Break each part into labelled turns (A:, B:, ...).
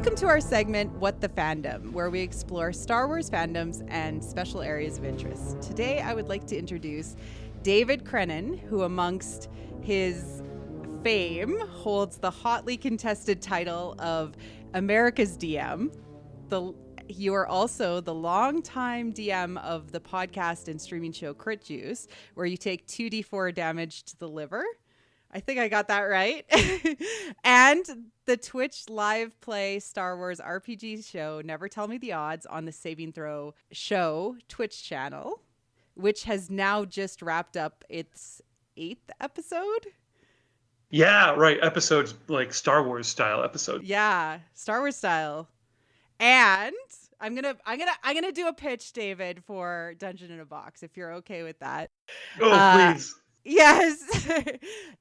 A: Welcome to our segment, What the Fandom, where we explore Star Wars fandoms and special areas of interest. Today, I would like to introduce David Crennan, who amongst his fame holds the hotly contested title of America's DM. You are also the longtime DM of the podcast and streaming show CritJuice, where you take 2d4 damage to the liver. I think I got that right. And the Twitch live play Star Wars RPG show, Never Tell Me the Odds, on the Saving Throw show Twitch channel, which has now just wrapped up its 8th episode.
B: Yeah, right. Episodes like Star Wars style episode.
A: Yeah, Star Wars style. And I'm gonna do a pitch, David, for Dungeon in a Box, if you're okay with that.
B: Oh, please.
A: Yes.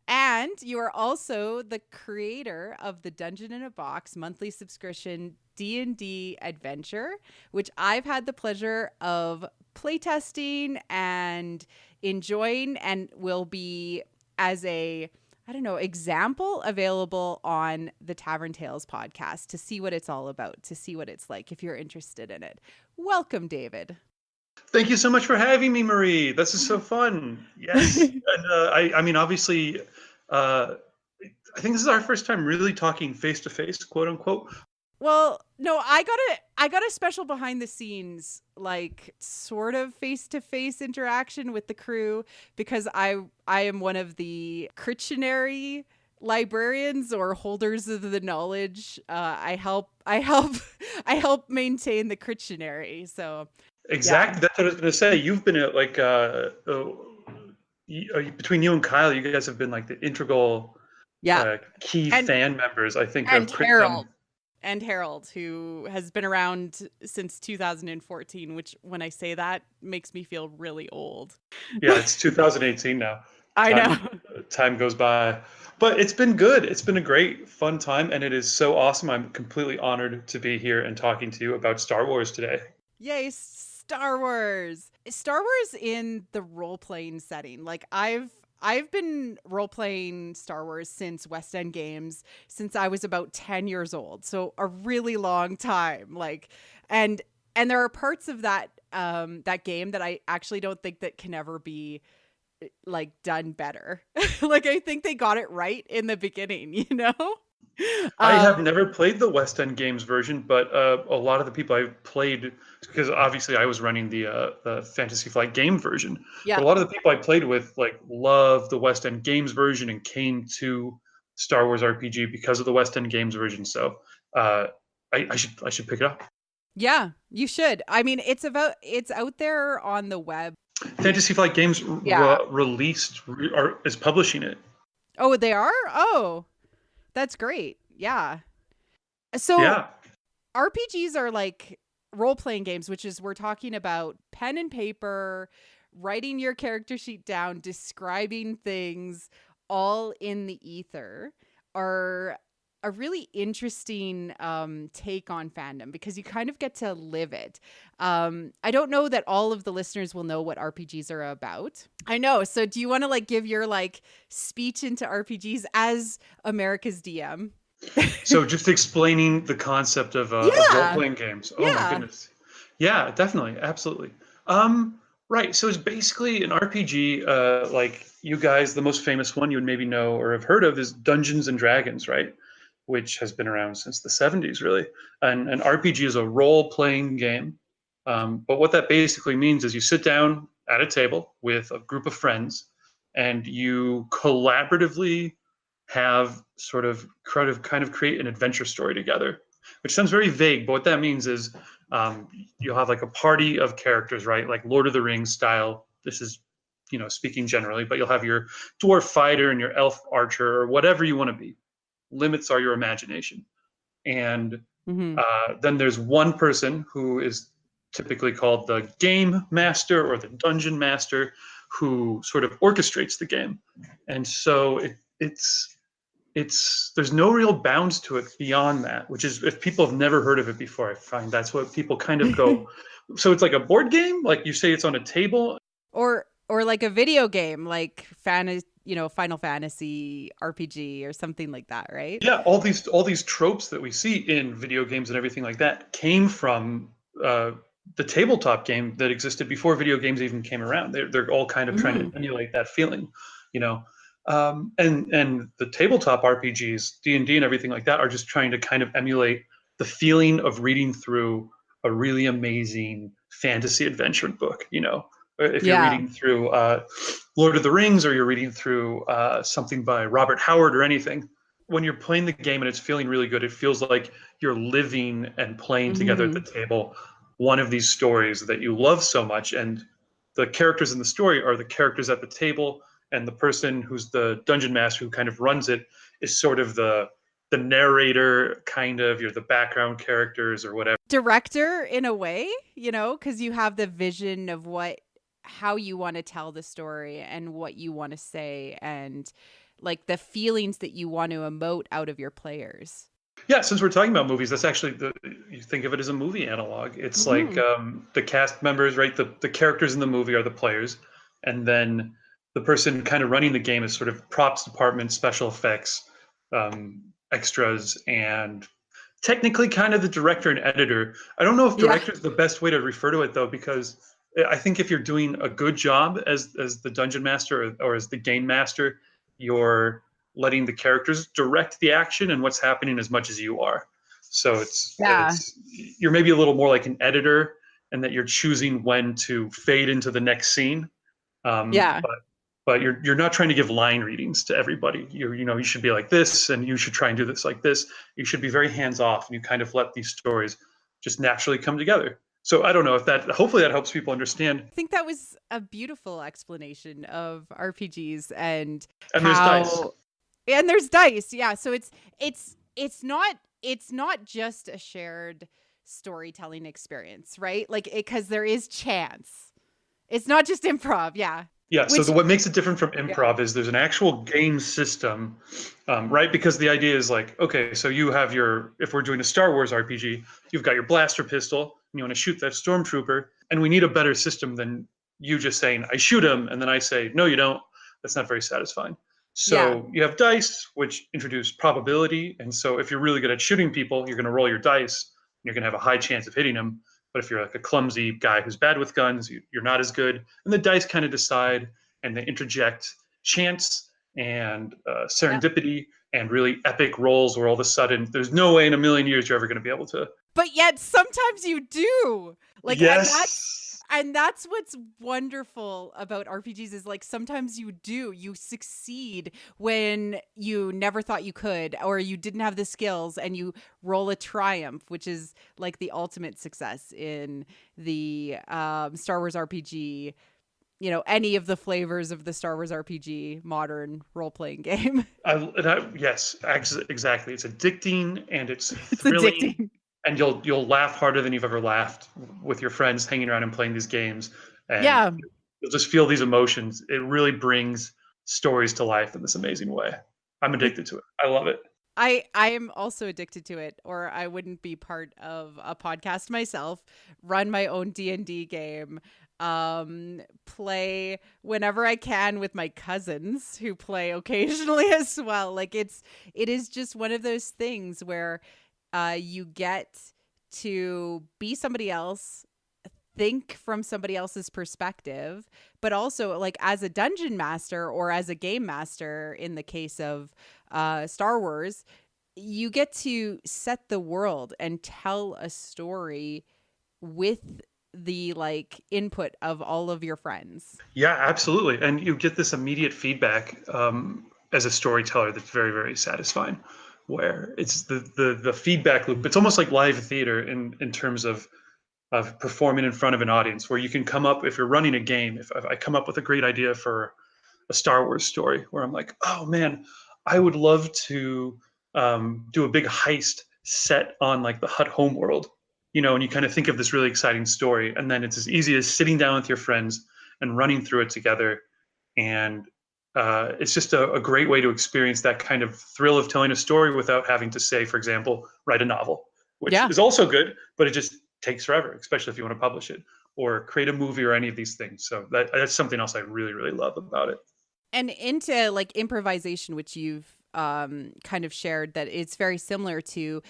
A: And you are also the creator of the Dungeon in a Box monthly subscription D&D adventure, which I've had the pleasure of playtesting and enjoying, and will be as a example available on the Tavern Tales podcast to see what it's all about, to see what it's like if you're interested in it. Welcome, David.
B: Thank you so much for having me, Marie. This is so fun. Yes. And I mean, obviously, I think this is our first time really talking face to face, quote unquote.
A: Well, no, I got a special behind the scenes, like sort of face to face interaction with the crew, because I am one of the Crittionary librarians or holders of the knowledge. I help maintain the Crittionary. So
B: exactly, yeah. That's what I was going to say. You've been at like between you and Kyle, you guys have been like the integral, key fan members, I think,
A: and
B: of
A: Harold. And Harold, who has been around since 2014, which when I say that makes me feel really old.
B: Yeah, it's 2018 now.
A: I know.
B: Time goes by. But it's been good. It's been a great, fun time, and it is so awesome. I'm completely honored to be here and talking to you about Star Wars today.
A: Yay, Star Wars. Star Wars in the role-playing setting. Like, I've been role-playing Star Wars since West End Games, since I was about 10 years old. So a really long time. Like, and there are parts of that that game that I actually don't think that can ever be like done better. Like, I think they got it right in the beginning, you know?
B: I have never played the West End Games version, but a lot of the people I've played, because obviously I was running the Fantasy Flight game version.
A: Yeah.
B: But a lot of the people I played with like love the West End Games version and came to Star Wars RPG because of the West End Games version. So I should pick it up.
A: Yeah, you should. I mean, it's out there on the web.
B: Fantasy Flight Games is publishing it.
A: Oh, they are? Oh, that's great. Yeah. So
B: yeah.
A: RPGs are like role-playing games, which is, we're talking about pen and paper, writing your character sheet down, describing things all in the ether, are a really interesting take on fandom, because you kind of get to live it. I don't know that all of the listeners will know what RPGs are about. I know. So do you want to like give your like speech into RPGs as America's DM?
B: So just explaining the concept of role-playing games. Oh my goodness. Yeah, definitely. Absolutely. Right. So it's basically an RPG, like you guys, the most famous one you would maybe know or have heard of is Dungeons and Dragons, right? Which has been around since the 70s, really. And an RPG is a role-playing game. But what that basically means is you sit down at a table with a group of friends and you collaboratively have kind of create an adventure story together, which sounds very vague, but what that means is you'll have like a party of characters, right? Like Lord of the Rings style. This is, speaking generally, but you'll have your dwarf fighter and your elf archer or whatever you want to be. Limits are your imagination. And then there's one person who is typically called the game master or the dungeon master, who sort of orchestrates the game. And so there's no real bounds to it beyond that, which is, if people have never heard of it before, I find that's what people kind of go. So it's like a board game, like you say, it's on a table,
A: or like a video game, like Final Fantasy RPG or something like that, right?
B: Yeah, all these tropes that we see in video games and everything like that came from the tabletop game that existed before video games even came around. They're all kind of trying to
A: Mm-hmm.
B: emulate that feeling, you know. And the tabletop RPGs, D&D and everything like that, are just trying to kind of emulate the feeling of reading through a really amazing fantasy adventure book. If you're
A: Yeah.
B: reading through Lord of the Rings, or you're reading through something by Robert Howard or anything, when you're playing the game and it's feeling really good, it feels like you're living and playing together at the
A: Mm-hmm.
B: table one of these stories that you love so much. And the characters in the story are the characters at the table, and the person who's the dungeon master who kind of runs it is sort of the narrator, kind of. You're the background characters or whatever.
A: Director in a way, because you have the vision of how you want to tell the story and what you want to say, and like the feelings that you want to emote out of your players.
B: Yeah, since we're talking about movies, that's actually you think of it as a movie analog. It's like
A: Mm-hmm.
B: the cast members, right? The characters in the movie are the players, and then the person kind of running the game is sort of props department, special effects, extras, and technically kind of the director and editor. I don't know if
A: Yeah.
B: director is the best way to refer to it though, because I think if you're doing a good job as the dungeon master, or as the game master, you're letting the characters direct the action and what's happening as much as you are. So
A: Yeah.
B: it's you're maybe a little more like an editor, and that you're choosing when to fade into the next scene.
A: Yeah.
B: But you're not trying to give line readings to everybody. You should be like this, and you should try and do this like this. You should be very hands off, and you kind of let these stories just naturally come together. So I don't know if that. Hopefully that helps people understand.
A: I think that was a beautiful explanation of RPGs and
B: And there's dice.
A: how and there's dice. Yeah, so it's not just a shared storytelling experience, right? Like because there is chance. It's not just improv, yeah.
B: Yeah, so
A: Which
B: what makes it different from
A: yeah.
B: improv is there's an actual game system, right? Because the idea is like, okay, so if we're doing a Star Wars RPG, you've got your blaster pistol, and you want to shoot that stormtrooper, and we need a better system than you just saying, I shoot him, and then I say, no, you don't. That's not very satisfying.
A: Yeah.
B: So you have dice, which introduce probability, and so if you're really good at shooting people, you're going to roll your dice, and you're going to have a high chance of hitting them. But if you're like a clumsy guy who's bad with guns, you're not as good. And the dice kind of decide, and they interject chance and
A: Yeah.
B: serendipity and really epic rolls where all of a sudden there's no way in a million years you're ever going to be able to.
A: But yet sometimes you do. Like
B: Yes.
A: and that's what's wonderful about RPGs is like sometimes you succeed when you never thought you could, or you didn't have the skills, and you roll a triumph, which is like the ultimate success in the Star Wars RPG, any of the flavors of the Star Wars RPG modern role-playing game.
B: Yes, exactly. It's addicting and it's
A: It's
B: thrilling,
A: addicting.
B: and you'll laugh harder than you've ever laughed with your friends hanging around and playing these games, and
A: Yeah.
B: you'll just feel these emotions. It really brings stories to life in this amazing way. I'm
A: It
B: addicted to it. I love it.
A: I am also addicted to it, or I wouldn't be part of a podcast myself, run my own D&D game, play whenever I can with my cousins who play occasionally as well. Like it is just one of those things where you get to be somebody else, think from somebody else's perspective, but also like as a dungeon master or as a game master in the case of Star Wars, you get to set the world and tell a story with the like input of all of your friends.
B: Yeah, absolutely. And you get this immediate feedback as a storyteller that's very, very satisfying, where it's the feedback loop. It's almost like live theater in terms of performing in front of an audience, where you can come up, if you're running a game, if I come up with a great idea for a Star Wars story, where I'm like, oh man, I would love to do a big heist set on like the Hut homeworld, and you kind of think of this really exciting story, and then it's as easy as sitting down with your friends and running through it together, and it's just a great way to experience that kind of thrill of telling a story without having to, say, for example, write a novel, which
A: Yeah.
B: is also good, but it just takes forever, especially if you want to publish it or create a movie or any of these things. So that's something else I really, really love about it.
A: And into like improvisation, which you've kind of shared that it's very similar to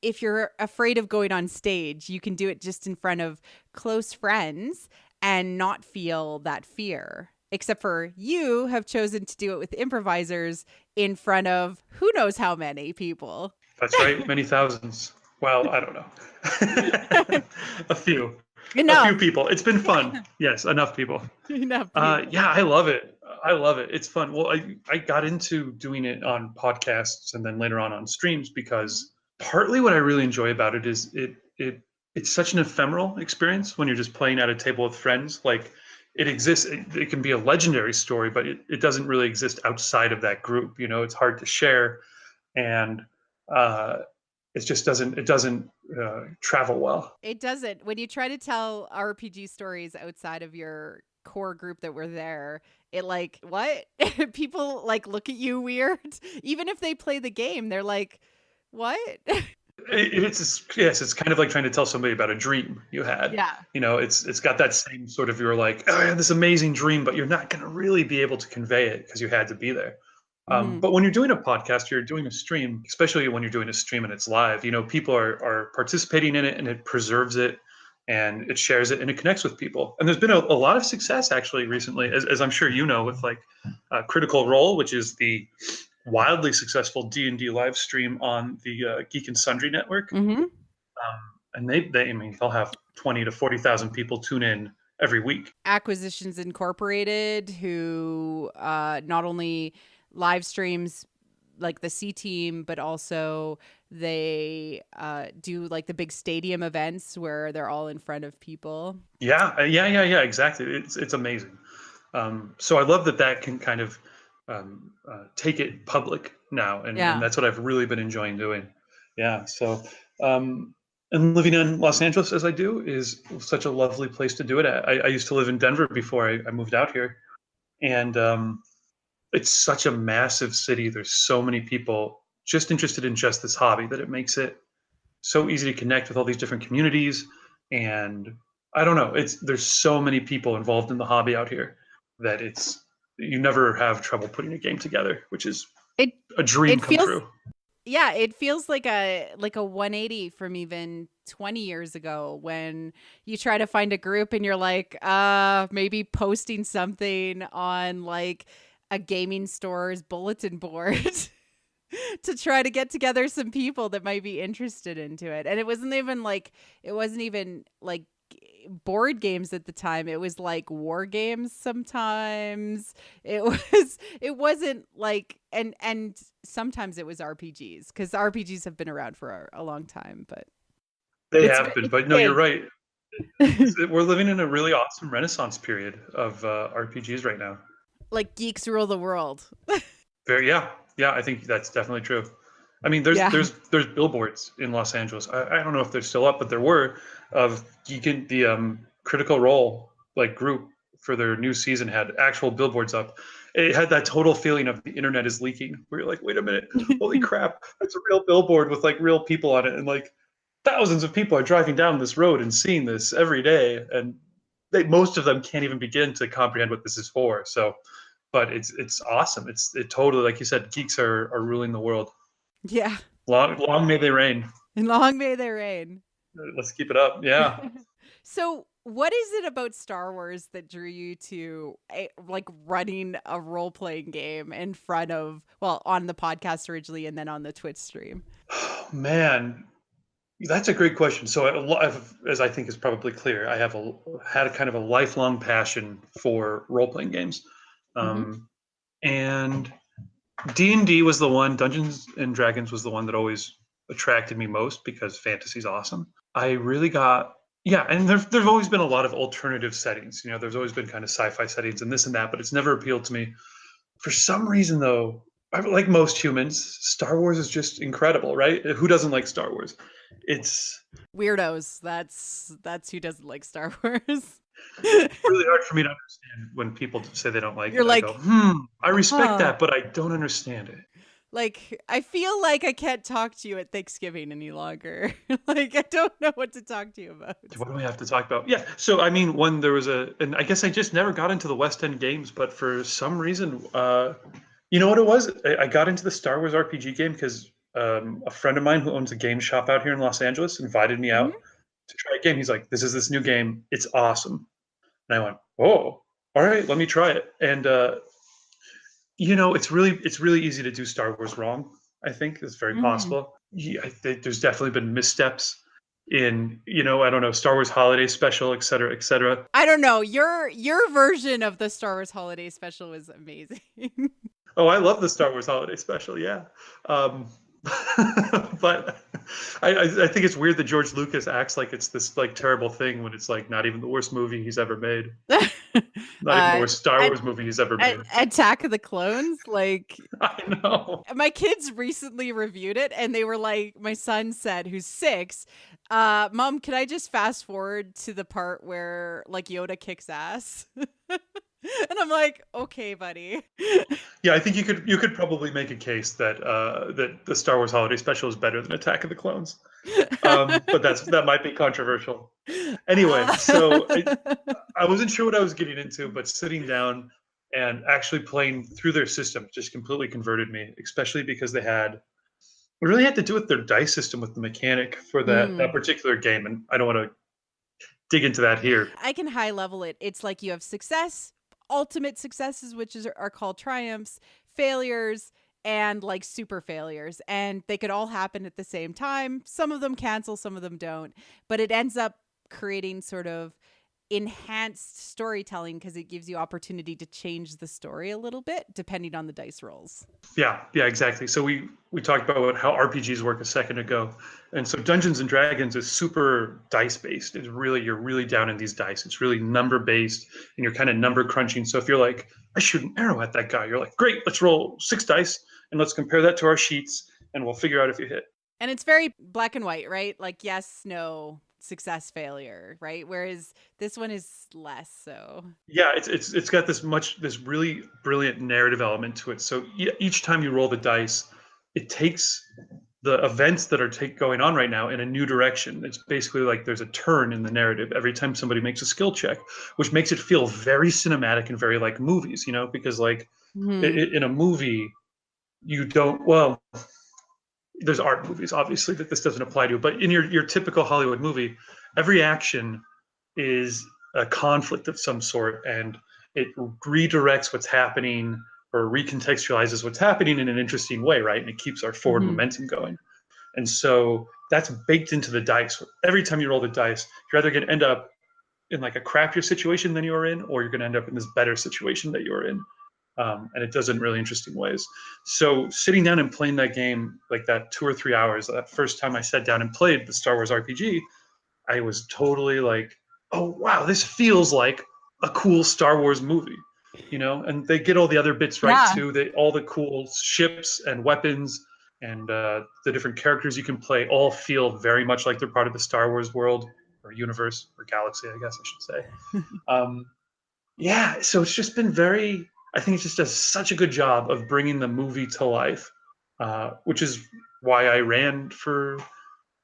A: if you're afraid of going on stage, you can do it just in front of close friends and not feel that fear. Except for you have chosen to do it with improvisers in front of who knows how many people.
B: That's right, many thousands. Well, I don't know. A few. A few
A: Enough.
B: people. It's been fun. Yes, enough people.
A: Enough people.
B: Yeah, I love it. I love it. It's fun. Well, I got into doing it on podcasts and then later on streams because partly what I really enjoy about it is it's such an ephemeral experience when you're just playing at a table with friends. Like it exists. It can be a legendary story, but it doesn't really exist outside of that group. You know, it's hard to share, and it just doesn't travel well.
A: It doesn't. When you try to tell RPG stories outside of your core group that were there, it like, what? People like look at you weird. Even if they play the game, they're like, what?
B: It's kind of like trying to tell somebody about a dream you had.
A: Yeah.
B: You know, it's got that same sort of, you're like, oh, I had this amazing dream, but you're not going to really be able to convey it because you had to be there. But when you're doing a podcast, you're doing a stream, especially when you're doing a stream and it's live, you know, people are participating in it and it preserves it and it shares it and it connects with people. And there's been a lot of success actually recently, as I'm sure you know, with like Critical Role, which is the wildly successful D&D live stream on the Geek and Sundry network. And I mean, they'll have 20 to 40,000 people tune in every week.
A: Acquisitions Incorporated, who not only live streams like the C Team, but also they do like the big stadium events where they're all in front of people.
B: Yeah, exactly. It's amazing. So I love that can kind of take it public now, and that's what I've really been enjoying doing. Yeah. So and living in Los Angeles as I do is such a lovely place to do it at. I used to live in Denver before I moved out here, and it's such a massive city. There's so many people just interested in just this hobby that it makes it so easy to connect with all these different communities. And I don't know, there's so many people involved in the hobby out here that you never have trouble putting a game together, which is a dream come true.
A: Yeah, it feels like a 180 from even 20 years ago when you try to find a group and you're like, maybe posting something on like a gaming store's bulletin board to try to get together some people that might be interested into it. And it wasn't even like board games at the time. It was like war games sometimes. It wasn't like and sometimes it was RPGs, because RPGs have been around for a long time, but
B: they have been. But no, you're right. We're living in a really awesome renaissance period of RPGs right now.
A: Like geeks rule the world.
B: Yeah, I think that's definitely true. I mean, there's billboards in Los Angeles. I don't know if they're still up, but there were, of the Critical Role like group for their new season had actual billboards up. It had that total feeling of the internet is leaking, where you're like, wait a minute, holy crap, that's a real billboard with like real people on it, and like thousands of people are driving down this road and seeing this every day, and most of them can't even begin to comprehend what this is for. So, but it's awesome. It totally, like you said, geeks are ruling the world.
A: Yeah.
B: Long may they reign.
A: And long may they reign.
B: Let's keep it up. Yeah.
A: So what is it about Star Wars that drew you to like running a role-playing game in front of, well, on the podcast originally and then on the Twitch stream?
B: Oh, man, that's a great question. So as I think is probably clear, I have had a kind of a lifelong passion for role-playing games. And D&D was the one, Dungeons and Dragons was the one that always attracted me most because fantasy's awesome. I really got, and there've always been a lot of alternative settings. You know, there's always been kind of sci-fi settings and this and that, but it's never appealed to me. For some reason, though, like most humans, Star Wars is just incredible, right? Who doesn't like Star Wars? It's
A: weirdos. That's who doesn't like Star Wars.
B: It's really hard for me to understand when people say they don't like it.
A: You're like,
B: I go, I respect that, but I don't understand it.
A: Like, I feel like I can't talk to you at Thanksgiving any longer. Like, I don't know what to talk to you about.
B: What do we have to talk about? Yeah. So, I mean, when there was and I guess I just never got into the West End games, but for some reason, you know what it was? I got into the Star Wars RPG game because a friend of mine who owns a game shop out here in Los Angeles invited me
A: Mhm.
B: out to try a game. He's like, "This is this new game. It's awesome." And I went, "Oh, all right, let me try it." And it's really easy to do Star Wars wrong. I think it's very
A: Mhm.
B: possible. Yeah, there's definitely been missteps in I don't know, Star Wars Holiday Special, et cetera, et cetera.
A: I don't know. Your version of the Star Wars Holiday Special was amazing.
B: Oh, I love the Star Wars Holiday Special. Yeah, um, but I think it's weird that George Lucas acts like it's this like terrible thing when it's like not even the worst movie he's ever made, not even the
A: uh,
B: worst Star
A: at,
B: Wars movie he's ever made.
A: Attack of the Clones, like
B: I know.
A: my kids recently reviewed it and they were like, my son said, who's 6, Mom, can I just fast forward to the part where like Yoda kicks ass? And I'm like, okay, buddy.
B: Yeah, I think you could probably make a case that the Star Wars Holiday Special is better than Attack of the Clones. But that might be controversial. Anyway, so I wasn't sure what I was getting into, but sitting down and actually playing through their system just completely converted me, especially because it really had to do with their dice system with the mechanic for that
A: Mm.
B: particular game. And I don't want to dig into that here.
A: I can high level it. It's like you have success, ultimate successes, which are called triumphs, failures, and like super failures. And they could all happen at the same time. Some of them cancel, some of them don't. But it ends up creating sort of enhanced storytelling because it gives you opportunity to change the story a little bit depending on the dice rolls.
B: Yeah, exactly. So we talked about how RPGs work a second ago, and so Dungeons and Dragons is super dice based. You're really down in these dice. It's really number based, and you're kind of number crunching. So if you're like, I shoot an arrow at that guy, you're like, great, let's roll 6 dice and let's compare that to our sheets, and we'll figure out if you hit.
A: And it's very black and white, right? Like yes, no, success, failure, right? Whereas this one is less so.
B: Yeah, it's got this really brilliant narrative element to it. So each time you roll the dice, it takes the events that are going on right now in a new direction. It's basically like there's a turn in the narrative every time somebody makes a skill check, which makes it feel very cinematic and very like movies, because like
A: Mhm.
B: in a movie, you don't, well, there's art movies obviously that this doesn't apply to, but in your typical Hollywood movie, every action is a conflict of some sort, and it redirects what's happening or recontextualizes what's happening in an interesting way, right? And it keeps our forward
A: Mhm.
B: momentum going. And so that's baked into the dice. Every time you roll the dice, you're either going to end up in like a crappier situation than you were in, or you're going to end up in this better situation that you were in. And it does it in really interesting ways. So sitting down and playing that game like that 2 or 3 hours, that first time I sat down and played the Star Wars RPG, I was totally like, oh wow, this feels like a cool Star Wars movie. And they get all the other bits right
A: Yeah.
B: too. All the cool ships and weapons and the different characters you can play all feel very much like they're part of the Star Wars world or universe or galaxy, I guess I should say. Um, yeah, so it's just been I think it just does such a good job of bringing the movie to life, which is why I ran for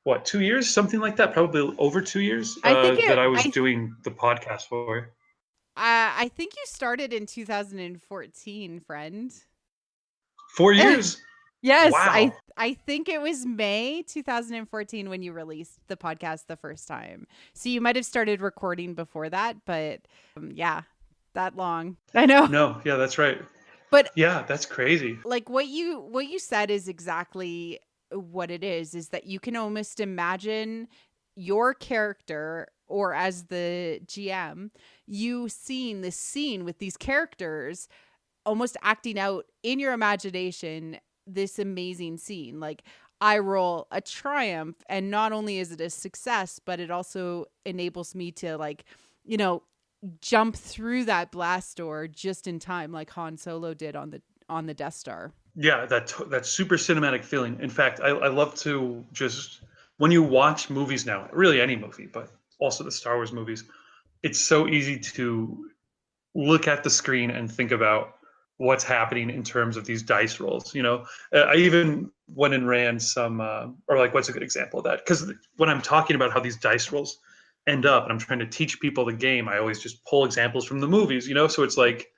B: what, 2 years, something like that, probably over 2 years,
A: I think
B: that
A: it
B: I was
A: I
B: doing the podcast for.
A: I think you started in 2014, friend.
B: 4 years.
A: Yes,
B: Wow.
A: I think it was May 2014 when you released the podcast the first time. So you might have started recording before that, but yeah, that long. I know.
B: No, yeah, that's right.
A: But
B: Yeah, that's crazy.
A: like what you said is exactly what it is that you can almost imagine your character, or as the GM, you seeing this scene with these characters almost acting out in your imagination this amazing scene. Like I roll a triumph, and not only is it a success, but it also enables me to like, you know, jump through that blast door just in time, like Han Solo did on the Death Star.
B: Yeah, that super cinematic feeling. In fact, I love to just, when you watch movies now, really any movie, but also the Star Wars movies, it's so easy to look at the screen and think about what's happening in terms of these dice rolls. I even went and ran some, or like, what's a good example of that? Because when I'm talking about how these dice rolls end up, and I'm trying to teach people the game, I always just pull examples from the movies. So it's like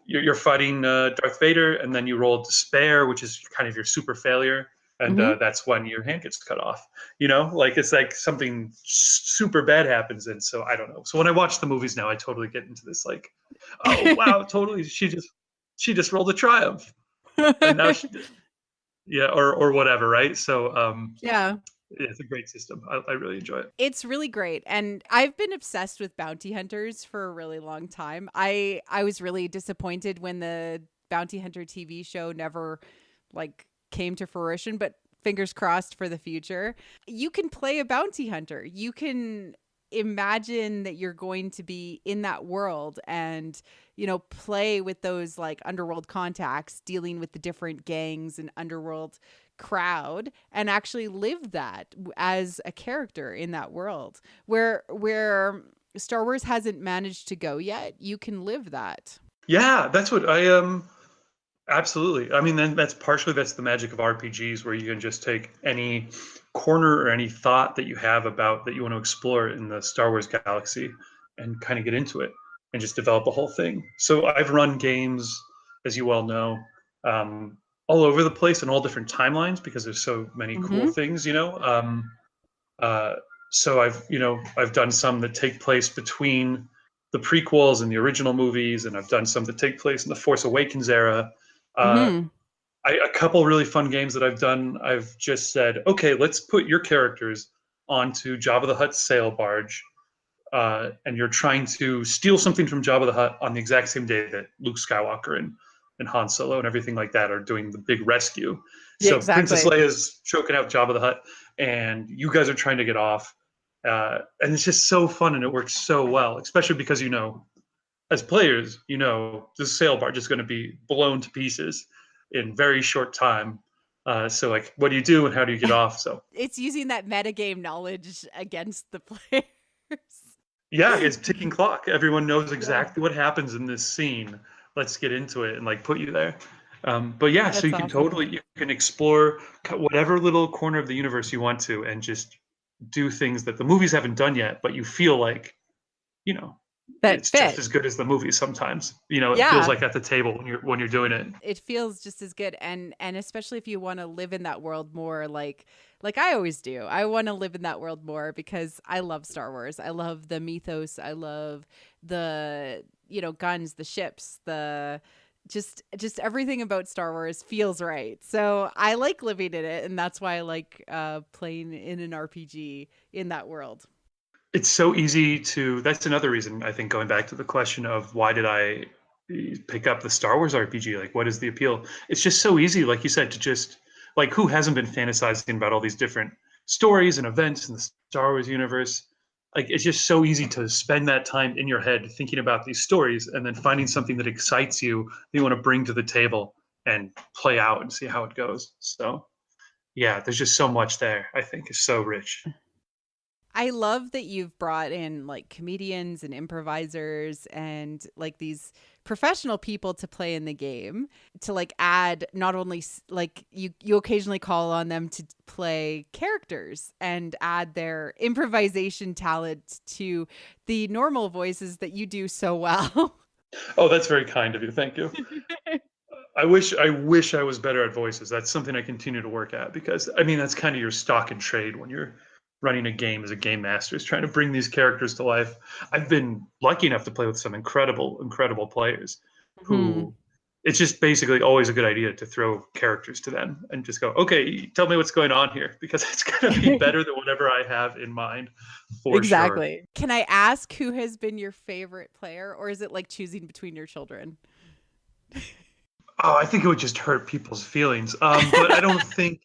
B: you're fighting Darth Vader, and then you roll despair, which is kind of your super failure, and that's when your hand gets cut off. Like it's like something super bad happens, and so I don't know. So when I watch the movies now, I totally get into this like, oh wow, totally, she just rolled a triumph, and now she did, yeah, or whatever, right? So
A: Yeah.
B: it's a great system. I really enjoy it.
A: It's really great. And I've been obsessed with bounty hunters for a really long time. I was really disappointed when the bounty hunter TV show never like came to fruition, but fingers crossed for the future. You can play a bounty hunter. You can imagine that you're going to be in that world and play with those like underworld contacts, dealing with the different gangs and underworld crowd, and actually live that as a character in that world where Star Wars hasn't managed to go yet. You can live that.
B: Yeah, that's what I absolutely. I mean, then that's the magic of RPGs, where you can just take any corner or any thought that you have about that you want to explore in the Star Wars galaxy and kind of get into it and just develop a whole thing. So I've run games, as you well know, all over the place in all different timelines because there's so many cool things, so I've done some that take place between the prequels and the original movies, and I've done some that take place in the Force Awakens era. A couple really fun games that I've done, I've just said, okay, let's put your characters onto Jabba the Hutt's sail barge, and you're trying to steal something from Jabba the Hutt on the exact same day that Luke Skywalker and Han Solo and everything like that are doing the big rescue.
A: Yeah,
B: so
A: exactly.
B: Princess Leia's choking out Jabba the Hutt, and you guys are trying to get off. And it's just so fun, and it works so well, especially because, as players, this sail barge is going to be blown to pieces in very short time. So like, what do you do and how do you get off? So
A: it's using that metagame knowledge against the players.
B: Yeah, it's ticking clock. Everyone knows exactly what happens in this scene. Let's get into it and like put you there. But yeah, so
A: That's
B: you can
A: awesome.
B: you can explore whatever little corner of the universe you want to, and just do things that the movies haven't done yet, but you feel like, you know,
A: That
B: it's just
A: fit.
B: as good as the movie sometimes. It
A: Yeah.
B: feels like at the table when you're doing it.
A: It feels just as good, and especially if you want to live in that world more, like I always do. I want to live in that world more because I love Star Wars. I love the mythos. I love the guns, the ships, the just everything about Star Wars feels right. So I like living in it, and that's why I like playing in an RPG in that world.
B: It's so easy to. That's another reason, I think, going back to the question of why did I pick up the Star Wars RPG? Like, what is the appeal? It's just so easy, like you said, to just like, who hasn't been fantasizing about all these different stories and events in the Star Wars universe? Like, it's just so easy to spend that time in your head thinking about these stories, and then finding something that excites you that you want to bring to the table and play out and see how it goes. So yeah, there's just so much there. I think is so rich.
A: I love that you've brought in like comedians and improvisers and like these professional people to play in the game, to like add not only like you occasionally call on them to play characters and add their improvisation talent to the normal voices that you do so well.
B: Oh, that's very kind of you. Thank you. I wish I was better at voices. That's something I continue to work at, because I mean that's kind of your stock and trade when you're running a game as a game master, is trying to bring these characters to life. I've been lucky enough to play with some incredible players
A: Mhm.
B: who, it's just basically always a good idea to throw characters to them and just go, okay, tell me what's going on here, because it's going to be better than whatever I have in mind, for sure.
A: Exactly. Can I ask who has been your favorite player, or is it like choosing between your children?
B: Oh, I think it would just hurt people's feelings. But I don't think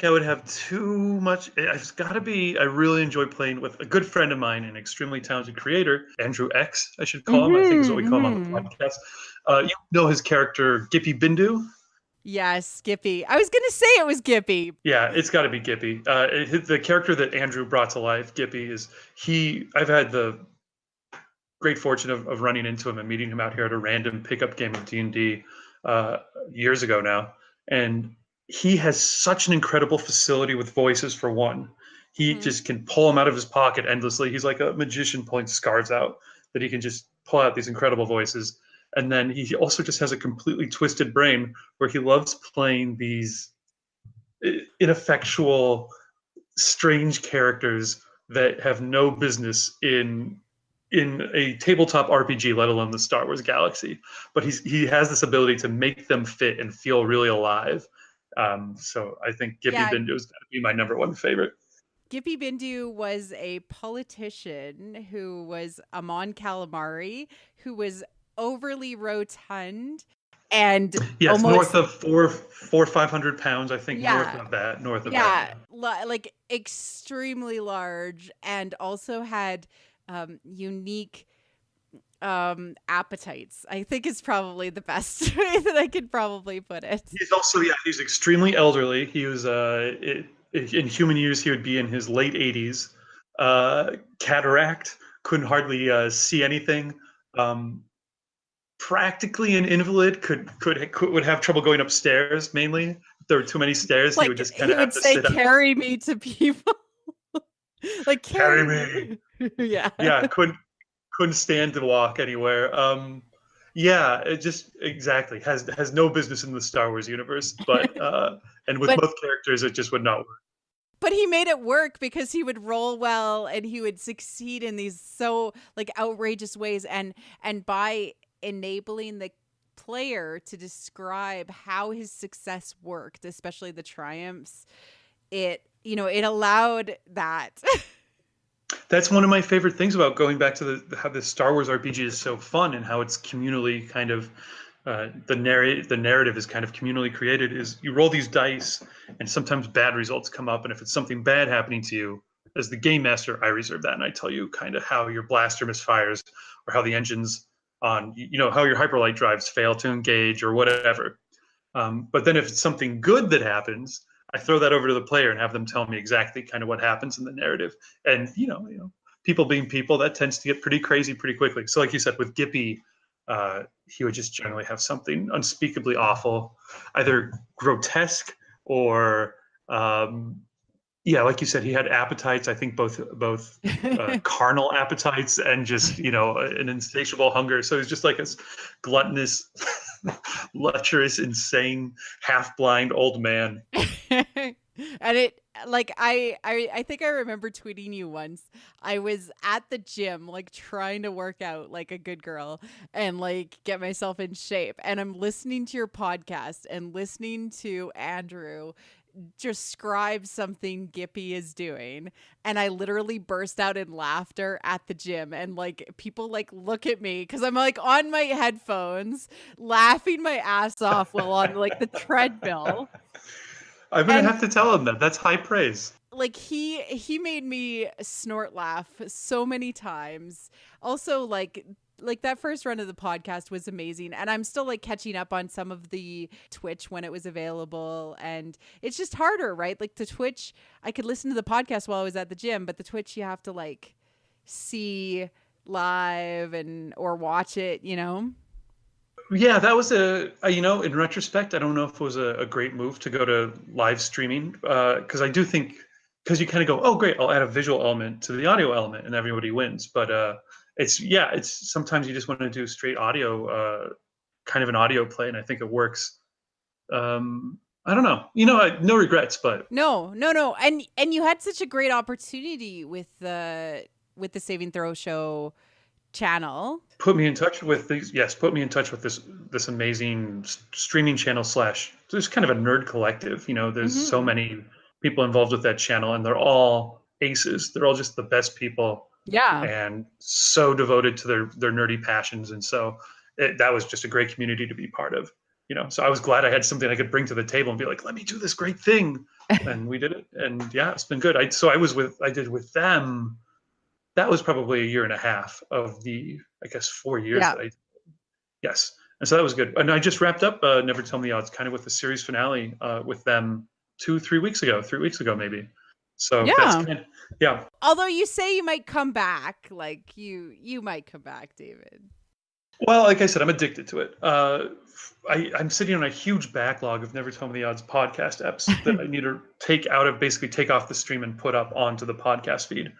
B: I would have too much. It's got to be. I really enjoy playing with a good friend of mine, an extremely talented creator, Andrew X. I should call him. I think is what we call him on the podcast. You know his character Gippy Bindu.
A: Yes, Skippy. I was gonna say it was Gippy.
B: Yeah, it's got to be Gippy. The character that Andrew brought to life, Gippy, is he. I've had the great fortune of running into him and meeting him out here at a random pickup game of D&D. years ago now, and he has such an incredible facility with voices. For one, he just can pull them out of his pocket endlessly. He's like a magician pulling scars out, that he can just pull out these incredible voices. And then he also just has a completely twisted brain where he loves playing these ineffectual, strange characters that have no business in a tabletop RPG, let alone the Star Wars galaxy. But he has this ability to make them fit and feel really alive. So I think Gippy Bindu is going to be my number one favorite.
A: Gippy Bindu was a politician who was a Mon Calamari, who was overly rotund and
B: yes, almost, north of 500 pounds, I think. North of that.
A: Like extremely large, and also had unique appetites, I think, is probably the best way that I could probably put it.
B: He's also he's extremely elderly. He was in human years he would be in his late 80s. Cataract, couldn't hardly see anything. Practically an invalid, would have trouble going upstairs. Mainly, if there were too many stairs, he would just kind of have to sit up.
A: Carry me to people. Like carry
B: me.
A: Yeah,
B: couldn't stand to walk anywhere. It just exactly has no business in the Star Wars universe. But and with both characters, it just would not work.
A: But he made it work because he would roll well and he would succeed in these so like outrageous ways, and by enabling the player to describe how his success worked, especially the triumphs, it allowed that.
B: That's one of my favorite things about going back to how the Star Wars RPG is so fun, and how it's communally kind of the narrative is kind of communally created. Is you roll these dice, and sometimes bad results come up, and if it's something bad happening to you, as the game master, I reserve that, and I tell you kind of how your blaster misfires, or how the engines on how your hyperlight drives fail to engage, or whatever. But then if it's something good that happens, I throw that over to the player and have them tell me exactly kind of what happens in the narrative. And people being people, that tends to get pretty crazy pretty quickly. So like you said, with Gippy, he would just generally have something unspeakably awful, either grotesque or like you said, he had appetites. I think both carnal appetites and just an insatiable hunger. So he's just like this gluttonous, lecherous, insane, half-blind old man.
A: And it, like, I think I remember tweeting you once. I was at the gym, like, trying to work out like a good girl and like get myself in shape, and I'm listening to your podcast and listening to Andrew describe something Gippy is doing, and I literally burst out in laughter at the gym, and like people like look at me because I'm like on my headphones laughing my ass off while on like the treadmill.
B: I'm gonna have to tell him that. That's high praise.
A: Like he made me snort laugh so many times. Also, like that first run of the podcast was amazing, and I'm still like catching up on some of the Twitch when it was available, and it's just harder, right? Like the Twitch, I could listen to the podcast while I was at the gym, but the Twitch you have to like see live or watch it,
B: Yeah, that was in retrospect, I don't know if it was a great move to go to live streaming, because I do think, because you kind of go, oh great, I'll add a visual element to the audio element and everybody wins. But it's sometimes you just want to do straight audio, kind of an audio play, and I think it works. I don't know, no regrets, but
A: no, and you had such a great opportunity with the Saving Throw Show channel.
B: Put me in touch with this amazing streaming channel / there's kind of a nerd collective. There's so many people involved with that channel, and they're all aces. They're all just the best people.
A: Yeah.
B: And so devoted to their nerdy passions. And so that was just a great community to be part of. So I was glad I had something I could bring to the table and be like, let me do this great thing. And we did it. And yeah, it's been good. I did with them. That was probably a year and a half of the, I guess, 4 years.
A: Yeah.
B: Yes. And so that was good. And I just wrapped up Never Tell Me the Odds kind of with the series finale with them 3 weeks ago, maybe. So
A: yeah. Although you say you might come back, like you might come back, David.
B: Well, like I said, I'm addicted to it. I'm sitting on a huge backlog of Never Tell Me the Odds podcast apps that I need to basically take off the stream and put up onto the podcast feed,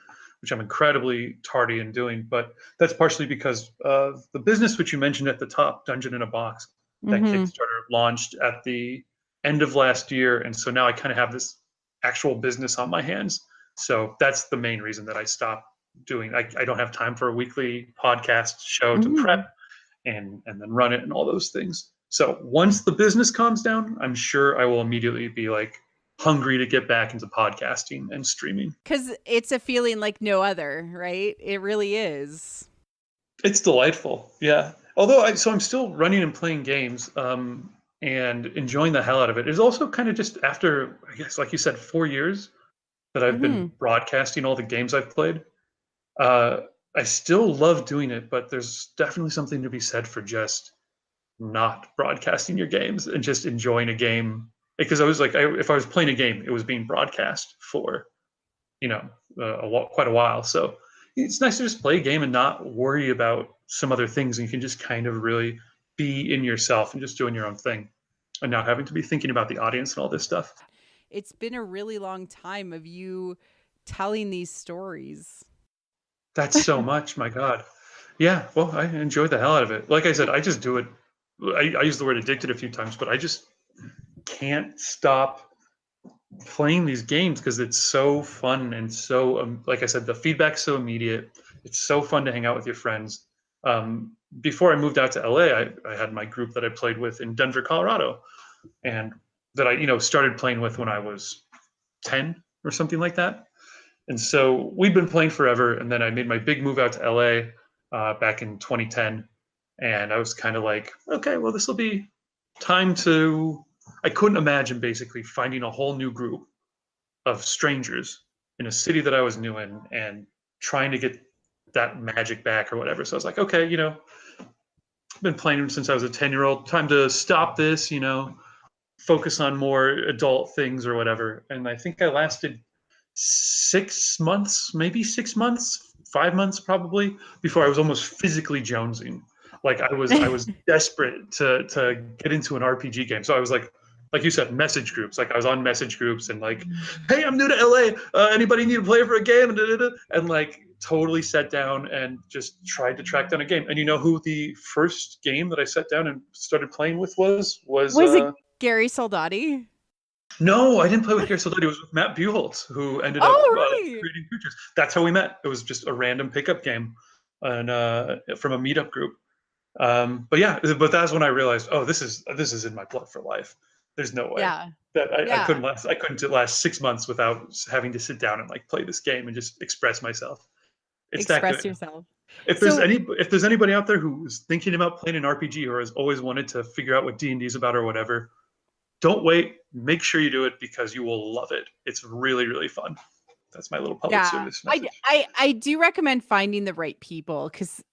B: which I'm incredibly tardy in doing. But that's partially because the business which you mentioned at the top, Dungeon in a Box, that
A: Mm-hmm.
B: Kickstarter launched at the end of last year. And so now I kind of have this actual business on my hands. So that's the main reason that I stopped doing. I don't have time for a weekly podcast show to prep
A: Mm-hmm.
B: and then run it and all those things. So once the business calms down, I'm sure I will immediately be like hungry to get back into podcasting and streaming.
A: Because it's a feeling like no other, right? It really is.
B: It's delightful, yeah. Although I'm still running and playing games, and enjoying the hell out of it. It's also kind of just after, I guess, like you said, 4 years that I've been
A: Mm-hmm.
B: broadcasting all the games I've played. Uh, I still love doing it, but there's definitely something to be said for just not broadcasting your games and just enjoying a game, because I was like, if I was playing a game, it was being broadcast for you know quite a while. So it's nice to just play a game and not worry about some other things, and you can just kind of really be in yourself and just doing your own thing, and not having to be thinking about the audience and all this stuff.
A: It's been a really long time of you telling these stories.
B: That's so much, my God. Yeah, well, I enjoyed the hell out of it. Like I said, I just do it. I use the word addicted a few times, but I just can't stop playing these games because it's so fun and so like I said, the feedback's so immediate. It's so fun to hang out with your friends. Before I moved out to LA, I had my group that I played with in Denver, Colorado, and that I started playing with when I was 10 or something like that. And so we'd been playing forever, and then I made my big move out to LA back in 2010, and I was kind of like, okay, well, this will be time to. I couldn't imagine basically finding a whole new group of strangers in a city that I was new in and trying to get that magic back or whatever. So I was like, okay, I've been playing since I was a 10-year-old. Time to stop this, focus on more adult things or whatever. And I think I lasted 6 months, maybe 6 months, 5 months probably, before I was almost physically jonesing. Like I was desperate to get into an RPG game. So I was like you said, message groups. Like I was on message groups and like, hey, I'm new to LA. Anybody need a player for a game? And like totally sat down and just tried to track down a game. And you know who the first game that I sat down and started playing with was
A: Was it Gary Soldati?
B: no, I didn't play with Gary Soldati. It was with Matt Buchholz, who ended up
A: Oh, really?
B: creating CritJuice. That's how we met. It was just a random pickup game, and from a meetup group. But yeah, but that's when I realized, oh, this is in my blood for life. There's no way
A: Yeah.
B: that I
A: Yeah.
B: couldn't last 6 months without having to sit down and like play this game and just express myself. It's that
A: Express
B: good.
A: yourself.
B: If there's
A: So,
B: anybody out there who's thinking about playing an RPG or has always wanted to figure out what D&D is about or whatever, don't wait. Make sure you do it because you will love it. It's really, really fun. That's my little public
A: yeah,
B: service
A: I,
B: message.
A: I do recommend finding the right people because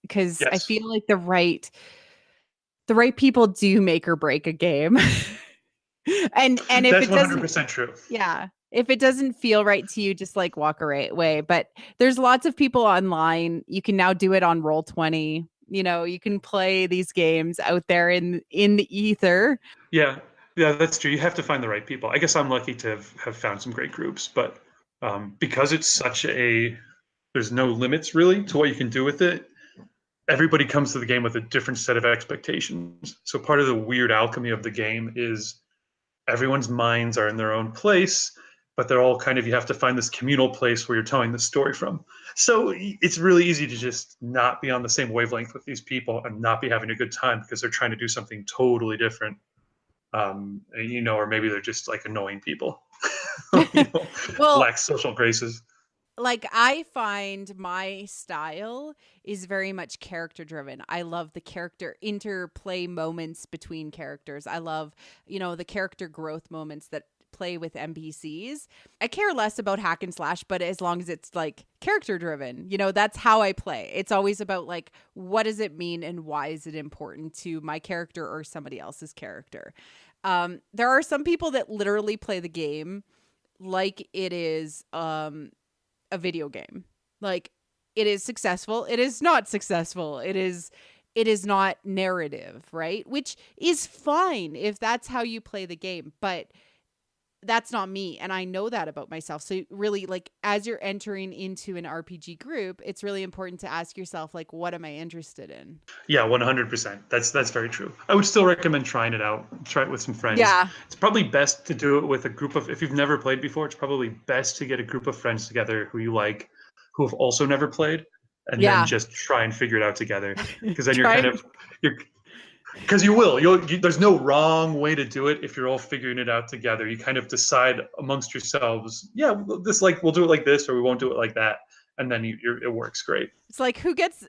A: I
B: Yes,
A: feel like the right people do make or break a game. And if
B: that's
A: it doesn't,
B: 100% true.
A: yeah, if it doesn't feel right to you, just like walk away. But there's lots of people online. You can now do it on Roll20. You can play these games out there in the ether.
B: Yeah, yeah, that's true. You have to find the right people. I guess I'm lucky to have found some great groups, but because it's there's no limits really to what you can do with it. Everybody comes to the game with a different set of expectations. So part of the weird alchemy of the game is everyone's minds are in their own place, but they're all kind of, you have to find this communal place where you're telling the story from. So it's really easy to just not be on the same wavelength with these people and not be having a good time because they're trying to do something totally different. Or maybe they're just like annoying people, you know,
A: Well,
B: lack social graces.
A: like I find my style is very much character driven. I love the character interplay moments between characters. I love, the character growth moments that play with NPCs. I care less about hack and slash, but as long as it's like character driven, that's how I play. It's always about like, what does it mean and why is it important to my character or somebody else's character? There are some people that literally play the game like it is a video game. Like, it is successful, it is not successful, it is it is not narrative, right? Which is fine if that's how you play the game, but that's not me, and I know that about myself. So really, like, as you're entering into an RPG group, it's really important to ask yourself, like, what am I interested in?
B: Yeah, 100%. That's very true. I would still recommend trying it out. Try it with some friends.
A: Yeah.
B: It's probably best to do it with a group of, if you've never played before, it's probably best to get a group of friends together who you like, who have also never played, and then just try and figure it out together. Because then you're because there's no wrong way to do it if you're all figuring it out together. You kind of decide amongst yourselves, yeah, we'll do it like this, or we won't do it like that, and then it works great.
A: It's like, who gets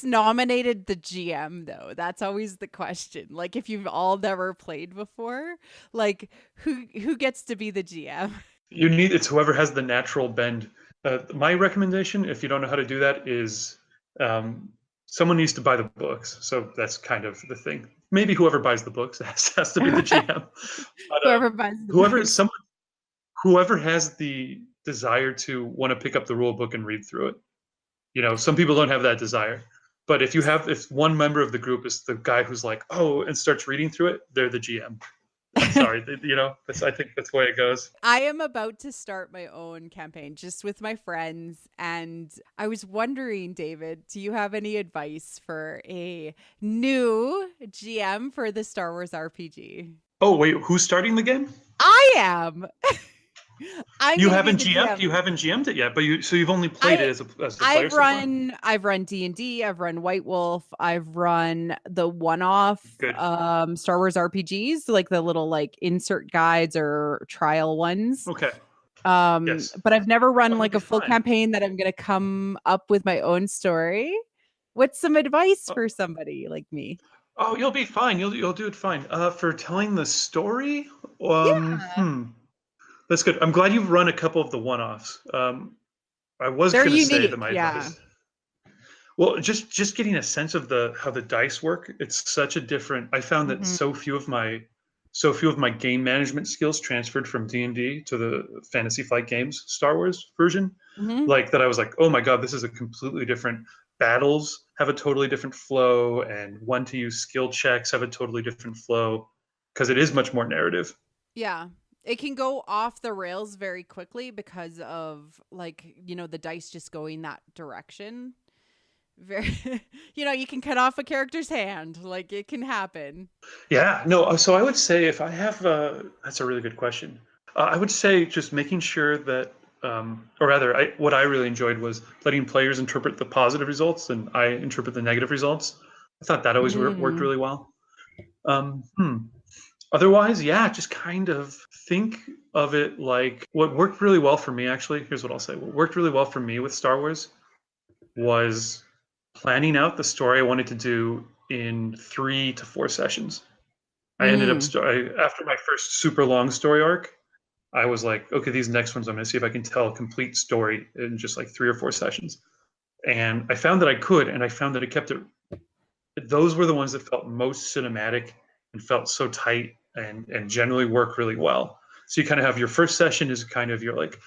A: nominated the GM though? That's always the question. Like, if you've all never played before, like, who gets to be the GM?
B: It's whoever has the natural bend. My recommendation, if you don't know how to do that, is someone needs to buy the books. So that's kind of the thing. Maybe whoever buys the books has to be the GM. But,
A: whoever buys the books.
B: Whoever has the desire to want to pick up the rule book and read through it. Some people don't have that desire. But if one member of the group is the guy who's like, oh, and starts reading through it, they're the GM. I'm sorry, I think that's the way it goes.
A: I am about to start my own campaign just with my friends, and I was wondering, David, do you have any advice for a new GM for the Star Wars RPG?
B: Oh, wait, who's starting the game?
A: I am.
B: You haven't GM'd it yet, but you've only played it as a player.
A: I've run D&D, I've run White Wolf, I've run the one-off Star Wars RPGs, like the little like insert guides or trial ones.
B: Okay.
A: Yes. But I've never run like a full campaign that I'm going to come up with my own story. What's some advice for somebody like me?
B: Oh, you'll be fine. You'll do it fine. For telling the story, that's good. I'm glad you've run a couple of the one-offs. I was going to say that my advice. Well, just getting a sense of how the dice work. It's such a different. I found that so few of my game management skills transferred from D&D to the Fantasy Flight Games Star Wars version. Like that, I was like, oh my god, this is a completely different. Battles have a totally different flow, and when to use skill checks have a totally different flow because it is much more narrative.
A: Yeah. It can go off the rails very quickly because of the dice just going that direction. Very, you can cut off a character's hand. Like, it can happen.
B: Yeah, no. So I would say if I have, that's a really good question. I would say just making sure that, or rather, what I really enjoyed was letting players interpret the positive results and I interpret the negative results. I thought that always worked really well. Otherwise, yeah, just kind of think of it like what worked really well for me, actually. Here's what I'll say. What worked really well for me with Star Wars was planning out the story I wanted to do in 3 to 4 sessions. I ended up, after my first super long story arc, I was like, okay, these next ones, I'm going to see if I can tell a complete story in just like 3 or 4 sessions. And I found that I could, and I found that it kept it. Those were the ones that felt most cinematic and felt so tight and generally work really well. So you kind of have your first session is kind of your like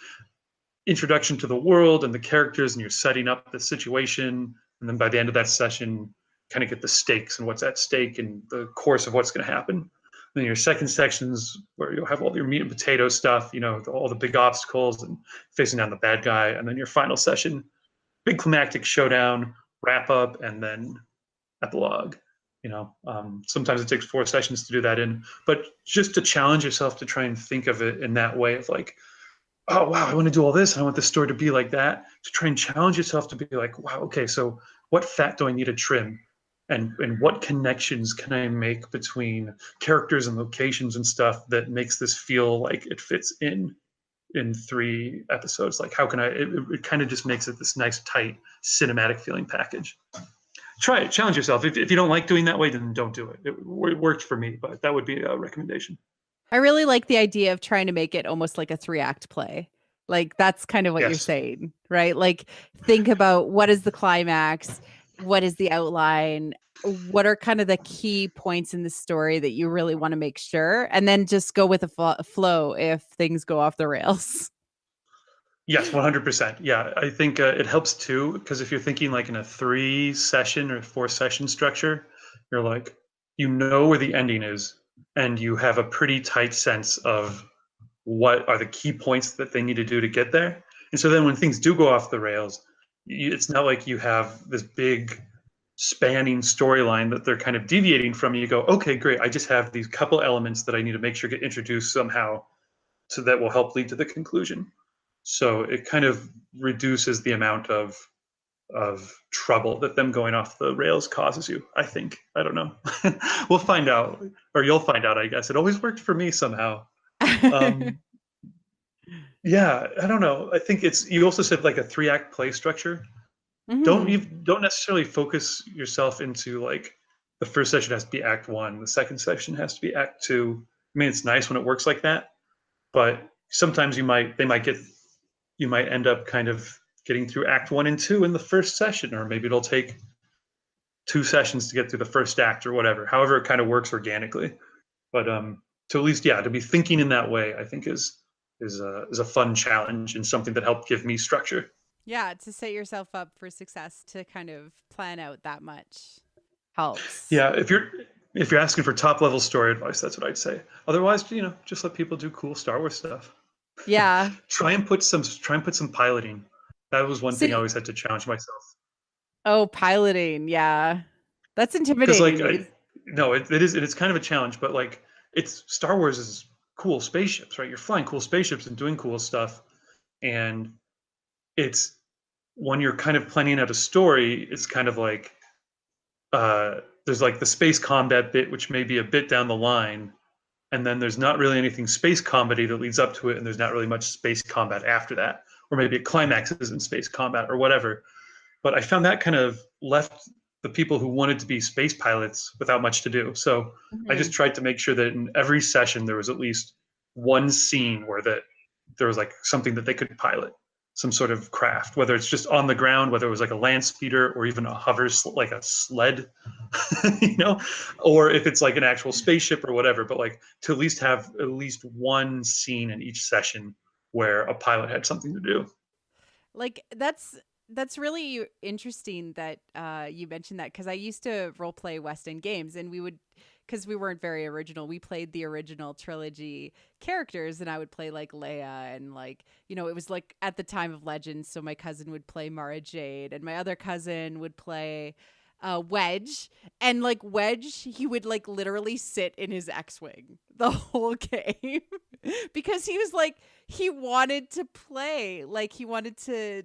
B: introduction to the world and the characters, and you're setting up the situation. And then by the end of that session, kind of get the stakes and what's at stake and the course of what's going to happen. Then your second sections where you'll have all your meat and potato stuff, all the big obstacles and facing down the bad guy. And then your final session, big climactic showdown, wrap up, and then epilogue. Sometimes it takes 4 sessions to do that but just to challenge yourself to try and think of it in that way of like, oh wow, I want to do all this and I want the story to be like that. To try and challenge yourself to be like, wow, okay, so what fat do I need to trim? And what connections can I make between characters and locations and stuff that makes this feel like it fits in 3 episodes? Like, how can it kind of just makes it this nice, tight, cinematic feeling package. Try it, challenge yourself. If you don't like doing that way, then don't do it. It worked for me, but that would be a recommendation.
A: I really like the idea of trying to make it almost like a 3-act play. Like, that's kind of what you're saying, right? Like, think about what is the climax, what is the outline, what are kind of the key points in the story that you really want to make sure, and then just go with the flow if things go off the rails.
B: Yes, 100%. Yeah, I think it helps too, because if you're thinking like in a 3 session or 4 session structure, you're like, you know where the ending is, and you have a pretty tight sense of what are the key points that they need to do to get there. And so then when things do go off the rails, it's not like you have this big spanning storyline that they're kind of deviating from. You go, okay, great. I just have these couple elements that I need to make sure get introduced somehow, so that will help lead to the conclusion. So it kind of reduces the amount of trouble that them going off the rails causes you, I think. I don't know. We'll find out, or you'll find out, I guess. It always worked for me somehow. Um, yeah, I don't know. I think it's, you also said like a 3 act play structure.
A: Hmm.
B: Don't necessarily focus yourself into like the first session has to be act one, the second session has to be act two. I mean, it's nice when it works like that, but sometimes you might end up kind of getting through act one and two in the first session, or maybe it'll take 2 sessions to get through the first act or whatever. However, it kind of works organically. But to at least, yeah, to be thinking in that way, I think is a fun challenge and something that helped give me structure.
A: Yeah, to set yourself up for success, to kind of plan out that much helps.
B: Yeah, if you're asking for top level story advice, that's what I'd say. Otherwise, just let people do cool Star Wars stuff.
A: Yeah.
B: Try and put some piloting. That was one
A: So,
B: thing I always had to challenge myself.
A: oh, piloting. Yeah. That's
B: Because like
A: intimidating.
B: no, it's kind of a challenge, but like it's Star Wars is cool spaceships, right? You're flying cool spaceships and doing cool stuff, and it's when you're kind of planning out a story, it's kind of like there's like the space combat bit, which may be a bit down the line, and then there's not really anything space comedy that leads up to it, and there's not really much space combat after that, or maybe it climaxes in space combat or whatever. But I found that kind of left the people who wanted to be space pilots without much to do. So I just
A: Mhm.
B: tried to make sure that in every session there was at least one scene where there was like something that they could pilot, some sort of craft, whether it's just on the ground, whether it was like a land speeder or even a hover like a sled, you know, or if it's like an actual spaceship or whatever. But like to at least have at least one scene in each session where a pilot had something to do.
A: Like that's really interesting that you mentioned that, because I used to role play West End games, and we would, because we weren't very original, we played the original trilogy characters, and I would play like Leia, and like, it was like at the time of Legends, so my cousin would play Mara Jade, and my other cousin would play Wedge, and like Wedge, he would like literally sit in his X-wing the whole game because he was like, he wanted to play, like he wanted to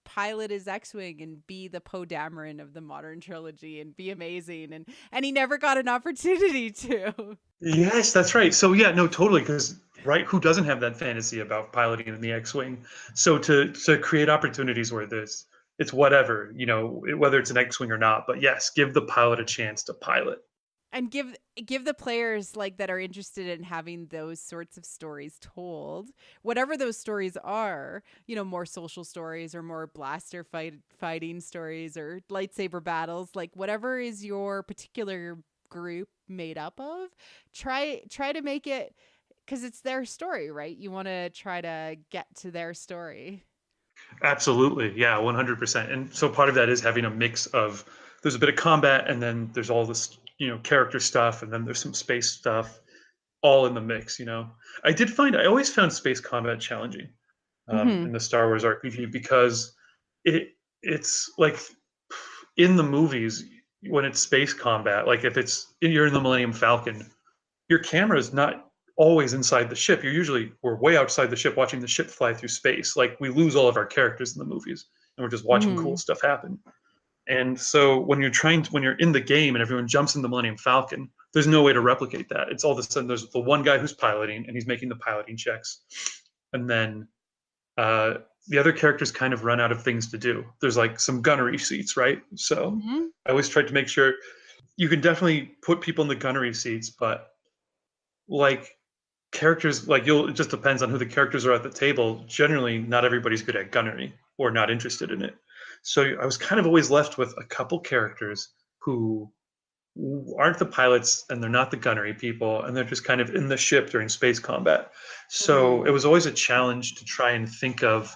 A: pilot his X-wing and be the Poe Dameron of the modern trilogy and be amazing, and he never got an opportunity to.
B: Yes, that's right. So yeah, no, totally. Because right, who doesn't have that fantasy about piloting in the X-wing? So to create opportunities where it's whatever, whether it's an X-wing or not. But yes, give the pilot a chance to pilot.
A: And give the players like that are interested in having those sorts of stories told, whatever those stories are, more social stories or more fighting stories or lightsaber battles, like whatever is your particular group made up of, try to make it, because it's their story, right? You want to try to get to their story.
B: Absolutely, yeah, 100%. And so part of that is having a mix of there's a bit of combat, and then there's all this character stuff, and then there's some space stuff, all in the mix. I always found space combat challenging
A: Hmm.
B: in the Star Wars RPG because it's like in the movies when it's space combat, like if you're in the Millennium Falcon, your camera is not always inside the ship. We're way outside the ship watching the ship fly through space. Like we lose all of our characters in the movies and we're just watching cool
A: Hmm.
B: stuff happen. And so when you're in the game and everyone jumps in the Millennium Falcon, there's no way to replicate that. It's all of a sudden there's the one guy who's piloting and he's making the piloting checks. And then uh, the other characters kind of run out of things to do. There's like some gunnery seats, right? So
A: Hmm.
B: I always tried to make sure you can definitely put people in the gunnery seats, but like characters, like it just depends on who the characters are at the table. Generally, not everybody's good at gunnery or not interested in it. So I was kind of always left with a couple characters who aren't the pilots and they're not the gunnery people and they're just kind of in the ship during space combat. So
A: Hmm.
B: it was always a challenge to try and think of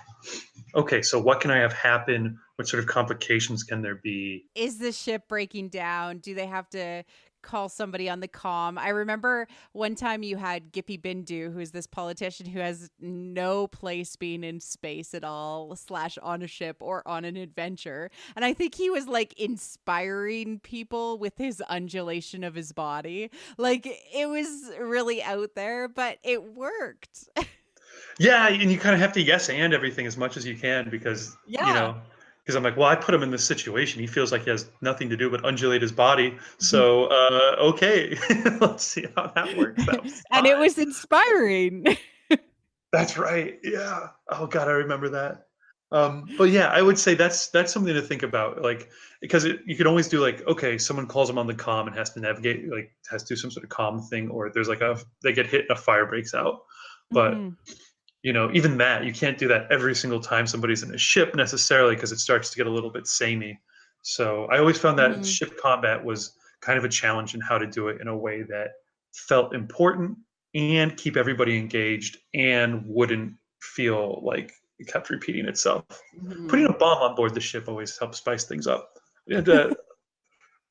B: okay, so what can I have happen? What sort of complications can there be?
A: Is the ship breaking down? Do they have to call somebody on the comm? I remember one time you had Gippy Bindu, who's this politician who has no place being in space at all, slash on a ship or on an adventure. And I think he was like inspiring people with his undulation of his body. Like it was really out there, but it worked.
B: Yeah, and you kind of have to yes and everything as much as you can because
A: Yeah.
B: because I'm like, well, I put him in this situation. He feels like he has nothing to do but undulate his body. So okay, let's see how that works. That was
A: And it
B: fine.
A: was inspiring.
B: That's right. Yeah. Oh God, I remember that. But yeah, I would say that's something to think about, like because you can always do like, okay, someone calls them on the comm and has to navigate, like has to do some sort of comm thing, or there's like they get hit and a fire breaks out. But
A: Mhm.
B: even that, you can't do that every single time somebody's in a ship necessarily because it starts to get a little bit samey. So I always found that
A: Mhm.
B: ship combat was kind of a challenge in how to do it in a way that felt important and keep everybody engaged and wouldn't feel like it kept repeating itself. Putting a
A: Mhm.
B: bomb on board the ship always helps spice things up. And,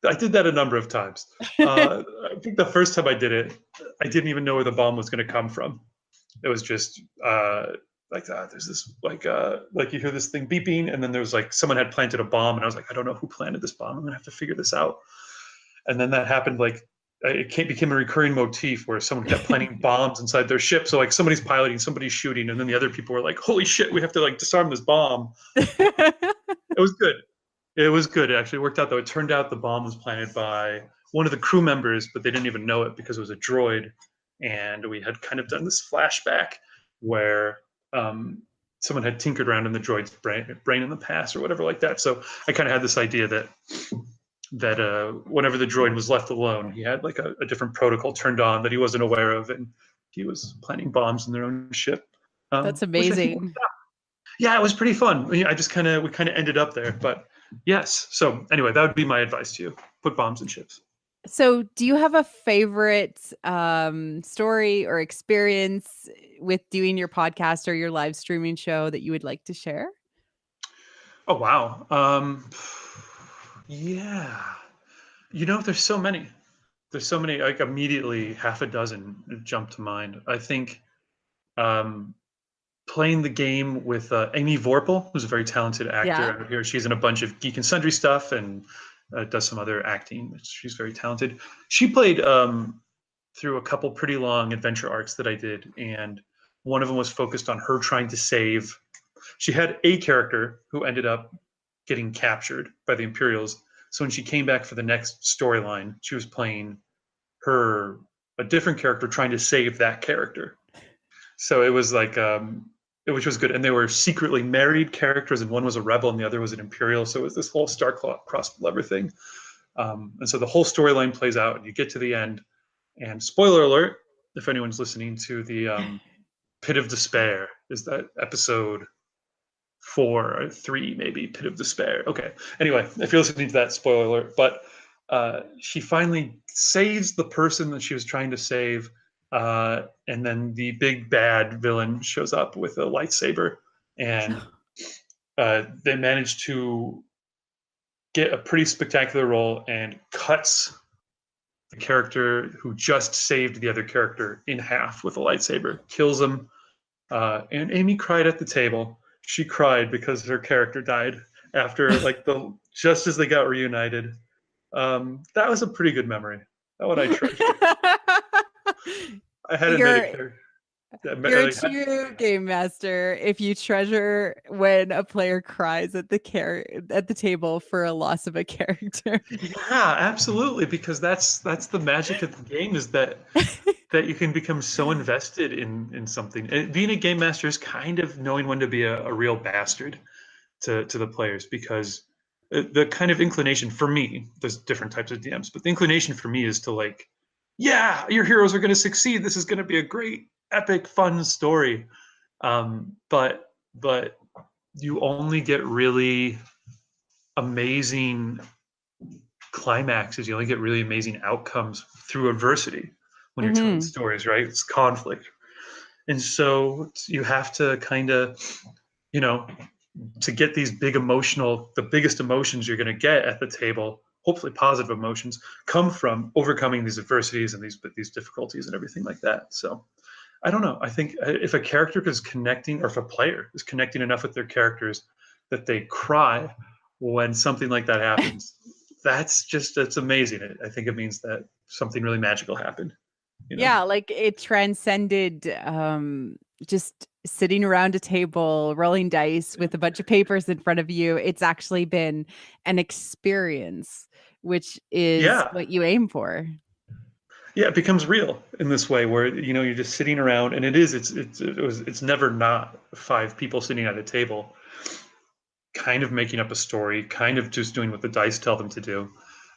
B: I did that a number of times. I think the first time I did it, I didn't even know where the bomb was going to come from. It was just like there's this like you hear this thing beeping, and then there was like someone had planted a bomb, and I was like, I don't know who planted this bomb. I'm gonna have to figure this out. And then that happened like became a recurring motif where someone kept planting bombs inside their ship. So like somebody's piloting, somebody's shooting, and then the other people were like, holy shit, we have to like disarm this bomb. It was good. It was good. It actually worked out though. It turned out the bomb was planted by one of the crew members, but they didn't even know it because it was a droid. And we had kind of done this flashback where someone had tinkered around in the droid's brain in the past or whatever like that. So I kind of had this idea that whenever the droid was left alone, he had like a different protocol turned on that he wasn't aware of, and he was planting bombs in their own ship,
A: That's
B: which I think worked
A: amazing.
B: out. Yeah, it was pretty fun. I just we kind of ended up there, but yes. So anyway, that would be my advice to you: put bombs in ships.
A: So, do you have a favorite story or experience with doing your podcast or your live streaming show that you would like to share?
B: Oh wow. Yeah. There's so many. There's so many. Like immediately, half a dozen jump to mind. I think um, playing the game with Amy Vorpal, who's a very talented
A: Yeah.
B: actor out here. She's in a bunch of Geek and Sundry stuff and does some other acting. She's very talented. She played through a couple pretty long adventure arcs that I did, and one of them was focused on her trying to save. She had a character who ended up getting captured by the Imperials. So when she came back for the next storyline, she was playing her a different character trying to save that character. So it was like which was good, and they were secretly married characters, and one was a rebel and the other was an Imperial. So it was this whole star-crossed lover thing. And so the whole storyline plays out, and you get to the end. And spoiler alert, if anyone's listening to the Pit of Despair, is that episode 4 or 3, maybe Pit of Despair. Okay. Anyway, if you're listening to that, spoiler alert. But she finally saves the person that she was trying to save, and then the big bad villain shows up with a lightsaber, and they manage to get a pretty spectacular role and cuts the character who just saved the other character in half with a lightsaber, kills him, and Amy cried at the table. She cried because her character died after like just as they got reunited. That was a pretty good memory. That one I treasured. I hadn't met a
A: you're
B: character.
A: you're a true game master if you treasure when a player cries at the table for a loss of a character.
B: Yeah, absolutely. Because that's the magic of the game is that you can become so invested in something. And being a game master is kind of knowing when to be a real bastard to the players, because the kind of inclination for me, there's different types of DMs, but the inclination for me is to like, yeah, your heroes are going to succeed. This is going to be a great, epic, fun story. But you only get really amazing climaxes. You only get really amazing outcomes through adversity when you're telling
A: Hmm.
B: stories, right? It's conflict. And so you have to kind of you know, to get these the biggest emotions you're going to get at the table, hopefully positive emotions, come from overcoming these adversities and these difficulties and everything like that. So I don't know. I think if a character is connecting, or if a player is connecting enough with their characters that they cry when something like that happens, that's amazing. I think it means that something really magical happened.
A: Yeah, like it transcended just sitting around a table, rolling dice with a bunch of papers in front of you. It's actually been an experience, which is
B: Yeah.
A: what you aim for.
B: Yeah, it becomes real in this way where you're just sitting around, and it's never not five people sitting at a table, kind of making up a story, kind of just doing what the dice tell them to do.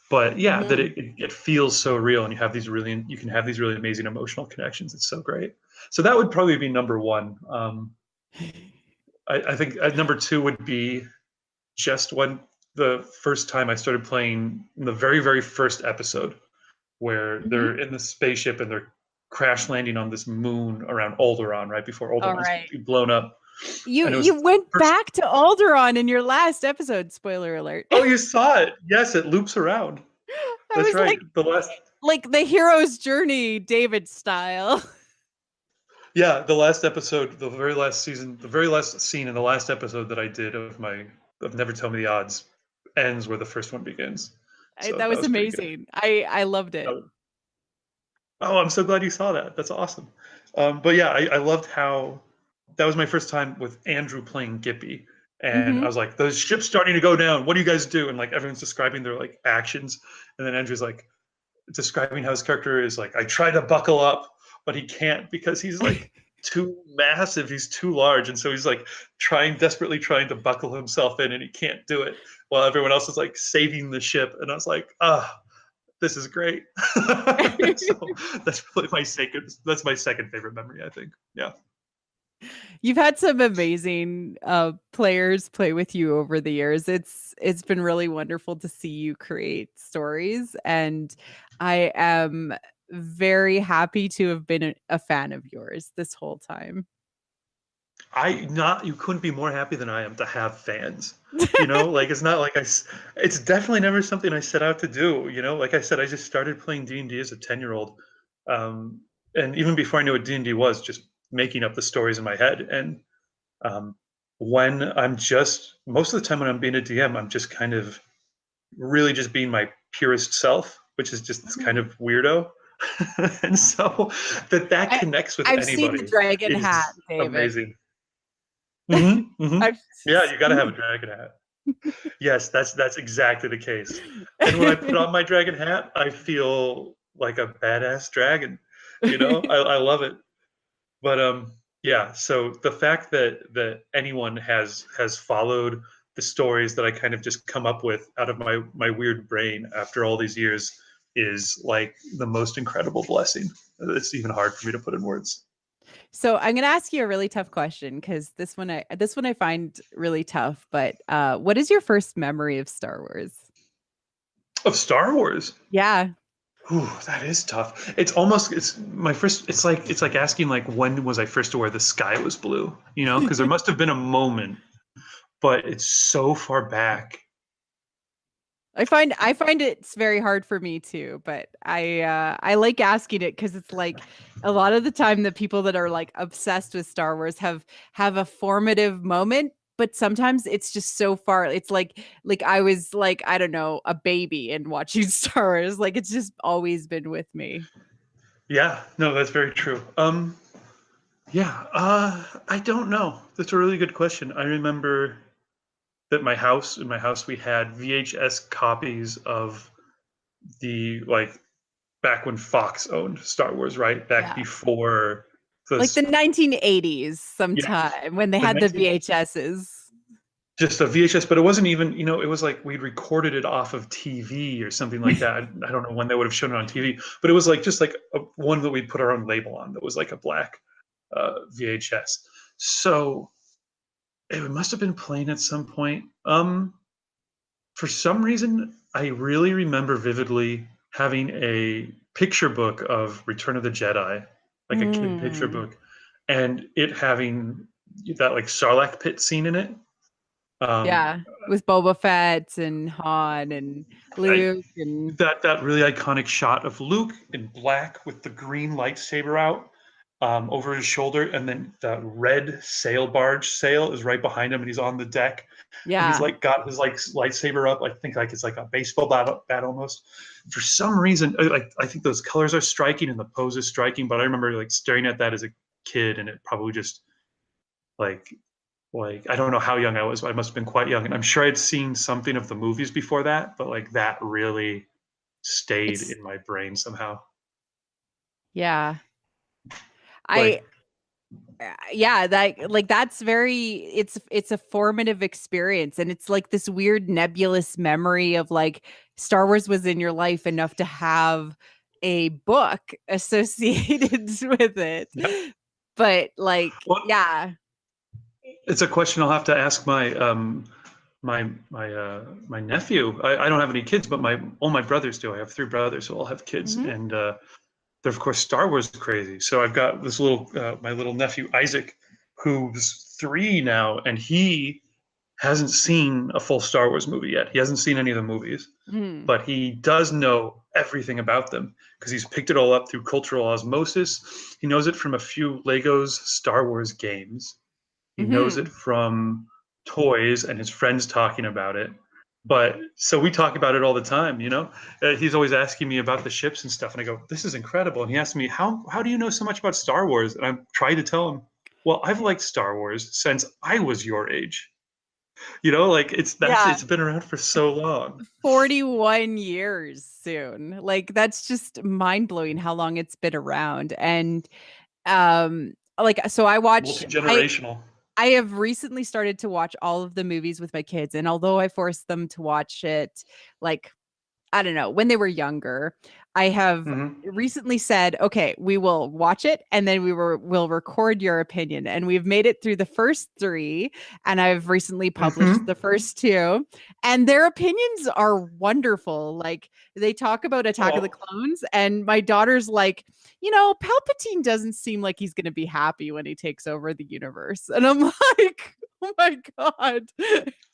B: But yeah, that
A: Mhm.
B: it feels so real, and you can have these really amazing emotional connections. It's so great. So that would probably be number one. I think number two would be just when the first time I started playing the very, very first episode, where
A: Mhm.
B: they're in the spaceship and they're crash landing on this moon around Alderaan right before
A: All
B: Alderaan's
A: right.
B: blown up.
A: You
B: And it was
A: you went
B: first.
A: back to Alderaan in your last episode, spoiler alert.
B: Oh, you saw it? Yes, it loops around.
A: I
B: That's
A: was
B: right. The last.
A: like the hero's journey, David style.
B: Yeah, the last episode, the very last season, the very last scene in the last episode that I did of Never Tell Me the Odds ends where the first one begins. So
A: That
B: that
A: was
B: was pretty good.
A: amazing. I loved it.
B: Oh, oh, I'm so glad you saw that. That's awesome. But yeah, I loved how that was my first time with Andrew playing Gippy. And I
A: Mhm.
B: was like, the ship's starting to go down. What do you guys do? And like everyone's describing their like actions. And then Andrew's like describing how his character is like, I try to buckle up, but he can't because he's like too massive. He's too large. And so he's like desperately trying to buckle himself in, and he can't do it while everyone else is like saving the ship. And I was like, this is great. So that's my second favorite memory, I think. Yeah.
A: You've had some amazing players play with you over the years. It's been really wonderful to see you create stories, and I am very happy to have been a fan of yours this whole time.
B: You couldn't be more happy than I am to have fans. Like it's not like it's definitely never something I set out to do. Like I said, I just started playing D&D as a 10-year-old. Um, and even before I knew what D&D was, just making up the stories in my head. And um, when most of the time when I'm being a DM, I'm just kind of really just being my purest self, which is just this kind
A: Mhm.
B: of weirdo. And so that
A: I
B: connects with
A: I've seen the
B: anybody
A: dragon hat,
B: is
A: David.
B: amazing. Hmm.
A: I've
B: Yeah, you got to have a
A: seen
B: dragon hat. Yes, that's exactly the case. And when I put on my dragon hat, I feel like a badass dragon. I love it. But yeah. So the fact that anyone has followed the stories that I kind of just come up with out of my weird brain after all these years is like the most incredible blessing. It's even hard for me to put in words.
A: So I'm going to ask you a really tough question because this one I find really tough. But what is your first memory of Star Wars?
B: Of Star Wars.
A: Yeah.
B: Ooh, that is tough. It's my first. It's like asking like when was I first aware the sky was blue? Because there must have been a moment, but it's so far back.
A: I find it's very hard for me too, but I like asking it because it's like a lot of the time the people that are like obsessed with Star Wars have a formative moment, but sometimes it's just so far. It's like I was like, I don't know, a baby and watching Star Wars. Like it's just always been with me.
B: Yeah, no, that's very true. Yeah, I don't know. That's a really good question. I remember that in my house, we had VHS copies of the like back when Fox owned Star Wars, right? Back
A: Yeah.
B: before
A: Like the
B: this.
A: 1980s
B: Yes,
A: sometime when they
B: the
A: had the
B: 19
A: VHSs.
B: just a VHS, but it wasn't even, it was like we'd recorded it off of TV or something like that. I don't know when they would have shown it on TV, but it was like just like one that we'd put our own label on that was like a black VHS. So it must have been playing at some point. For some reason, I really remember vividly having a picture book of Return of the Jedi, like a kid picture
A: Mm.
B: book, and it having that like Sarlacc pit scene in it.
A: Yeah, with Boba Fett and Han and
B: I,
A: Luke and
B: that really iconic shot of Luke in black with the green lightsaber out over his shoulder, and then the red sail barge sail is right behind him, and he's on the deck, and he's
A: yeah.
B: like got his like lightsaber up. I think like it's like a baseball bat almost. For some reason, like I think those colors are striking and the pose is striking. But I remember like staring at that as a kid, and it probably just like I don't know how young I was, but I must have been quite young. And I'm sure I'd seen something of the movies before that, but like that really stayed
A: It's
B: in my brain somehow.
A: yeah. I
B: Like,
A: yeah, that like that's very it's a formative experience, and it's like this weird nebulous memory of like Star Wars was in your life enough to have a book associated with it.
B: yeah.
A: But like
B: Well,
A: yeah.
B: it's a question I'll have to ask my my nephew. I don't have any kids, but all my brothers do. I have three brothers who all have kids,
A: Mhm.
B: and they're of course Star Wars crazy. So I've got this little my little nephew Isaac, who's 3 now, and he hasn't seen a full Star Wars movie yet. He hasn't seen any of the movies,
A: Mhm.
B: but he does know everything about them because he's picked it all up through cultural osmosis. He knows it from a few Legos Star Wars games. He knows it
A: Mhm.
B: from toys and his friends talking about it. But so we talk about it all the time, you know. He's always asking me about the ships and stuff, and I go, "This is incredible." And he asks me, "How do you know so much about Star Wars?" And I'm trying to tell him, "Well, I've liked Star Wars since I was your age." You know, like
A: Yeah,
B: it's been around for so long.
A: 41 years soon. Like that's just mind-blowing how long it's been around. And like so
B: Multi-generational.
A: I have recently started to watch all of the movies with my kids, and although I forced them to watch it like I don't know, when they were younger, I have
B: Hmm.
A: recently said, okay, we will watch it and then we'll record your opinion. And we've made it through the first 3, and I've recently published
B: Hmm.
A: the first 2, and their opinions are wonderful. Like they talk about Attack of the
B: Oh,
A: Clones, and my daughter's like, Palpatine doesn't seem like he's going to be happy when he takes over the universe. And I'm like, oh my God.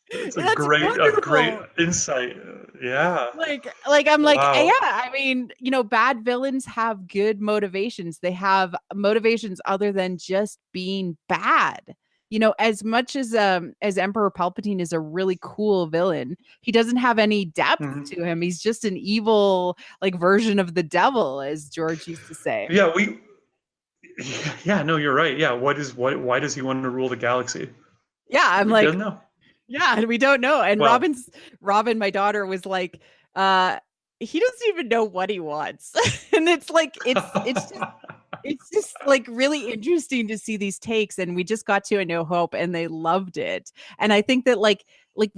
B: it's
A: That's
B: a great
A: wonderful.
B: insight. Yeah.
A: Like I'm like, yeah,
B: Wow.
A: I mean, bad villains have good motivations. They have motivations other than just being bad. As much as Emperor Palpatine is a really cool villain, he doesn't have any depth
B: Hmm.
A: to him. He's just an evil like version of the devil, as George used to say.
B: Yeah, yeah, no, you're right. Yeah, why does he want to rule the galaxy?
A: Yeah, I'm
B: We
A: like,
B: don't know.
A: yeah, we don't know. And
B: Well,
A: Robin, my daughter, was like, uh, he doesn't even know what he wants. And it's like it's just like really interesting to see these takes. And we just got to A New Hope and they loved it. And I think that like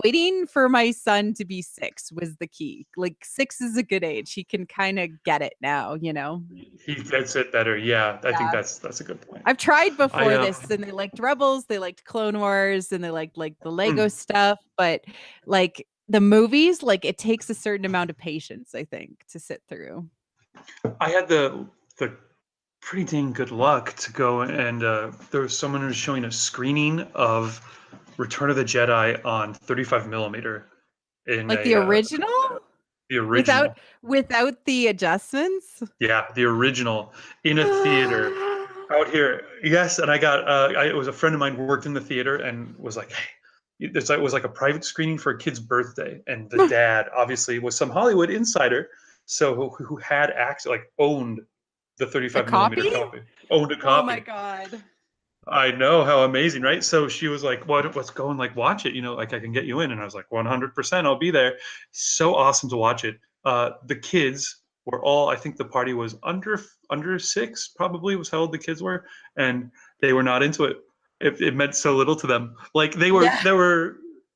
A: waiting for my son to be 6 was the key. Like 6 is a good age. He can kind of get it now.
B: he gets it better. Yeah, I think
A: Yeah.
B: that's a good point.
A: I've tried
B: I
A: before this, and they liked Rebels, they liked Clone Wars, and they liked like the Lego
B: mm,
A: stuff, but like the movies, like it takes a certain amount of patience, I think, to sit through.
B: I had the pretty dang good luck to go, and there was someone who was showing a screening of Return of the Jedi on 35 millimeter in
A: Like the original
B: the
A: without
B: original.
A: without the adjustments.
B: Yeah, the original in a theater out here. Yes, and I got it was a friend of mine who worked in the theater and was like, hey, it was like a private screening for a kid's birthday, and the dad obviously was some Hollywood insider, so who had access, like owned the
A: A
B: 35 millimeter
A: copy?
B: copy, owned a
A: Oh my
B: copy.
A: god.
B: I know, how amazing, right? So she was like, let's go and like watch it, like I can get you in. And I was like, 100%, I'll be there. So awesome to watch it. The kids were all, I think the party was under 6, probably was how old the kids were, and they were not into it. It meant so little to them. Like
A: Yeah.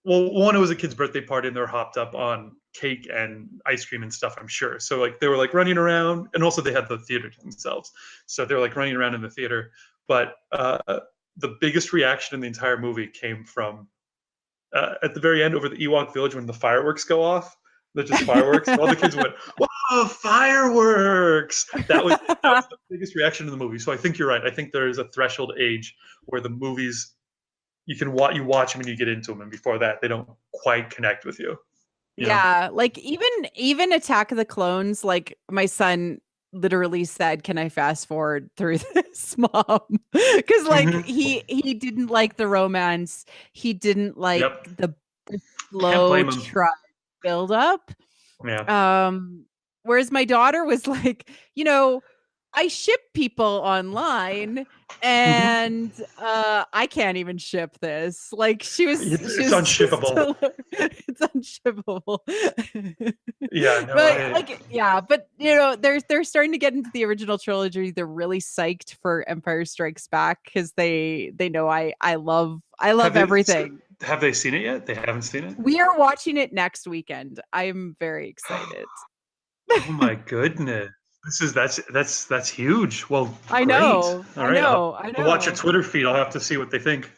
B: well, one, it was a kid's birthday party and they were hopped up on cake and ice cream and stuff, I'm sure. So like they were like running around, and also they had the theater to themselves. So they were like running around in the theater. But the biggest reaction in the entire movie came from at the very end over the Ewok village when the fireworks go off. They're just fireworks, and all the kids went, "Whoa, fireworks!" That was the biggest reaction in the movie. So I think you're right. I think there is a threshold age where the movies you watch them and you get into them, and before that, they don't quite connect with you. You know?
A: Yeah, like even Attack of the Clones, like my son literally said, "Can I fast forward through this, mom?" Because like
B: Mm-hmm.
A: he didn't like the romance, he didn't like
B: Yep.
A: the
B: Can't
A: slow
B: blame them.
A: try build up.
B: Yeah.
A: Um, Whereas my daughter was like, I ship people online
B: Mm-hmm.
A: and I can't even ship this. Like she
B: It's
A: was just
B: unshippable.
A: it's unshippable.
B: Yeah. No.
A: But like yeah, but they're starting to get into the original trilogy. They're really psyched for Empire Strikes Back because they know I love
B: Have they
A: everything.
B: have they seen it yet? They haven't seen it.
A: We are watching it next weekend. I'm very excited.
B: Oh my goodness. That's huge. Well,
A: I
B: great.
A: know.
B: All
A: I
B: right.
A: know. I
B: I'll watch your
A: know.
B: Twitter feed. I'll have to see what they think.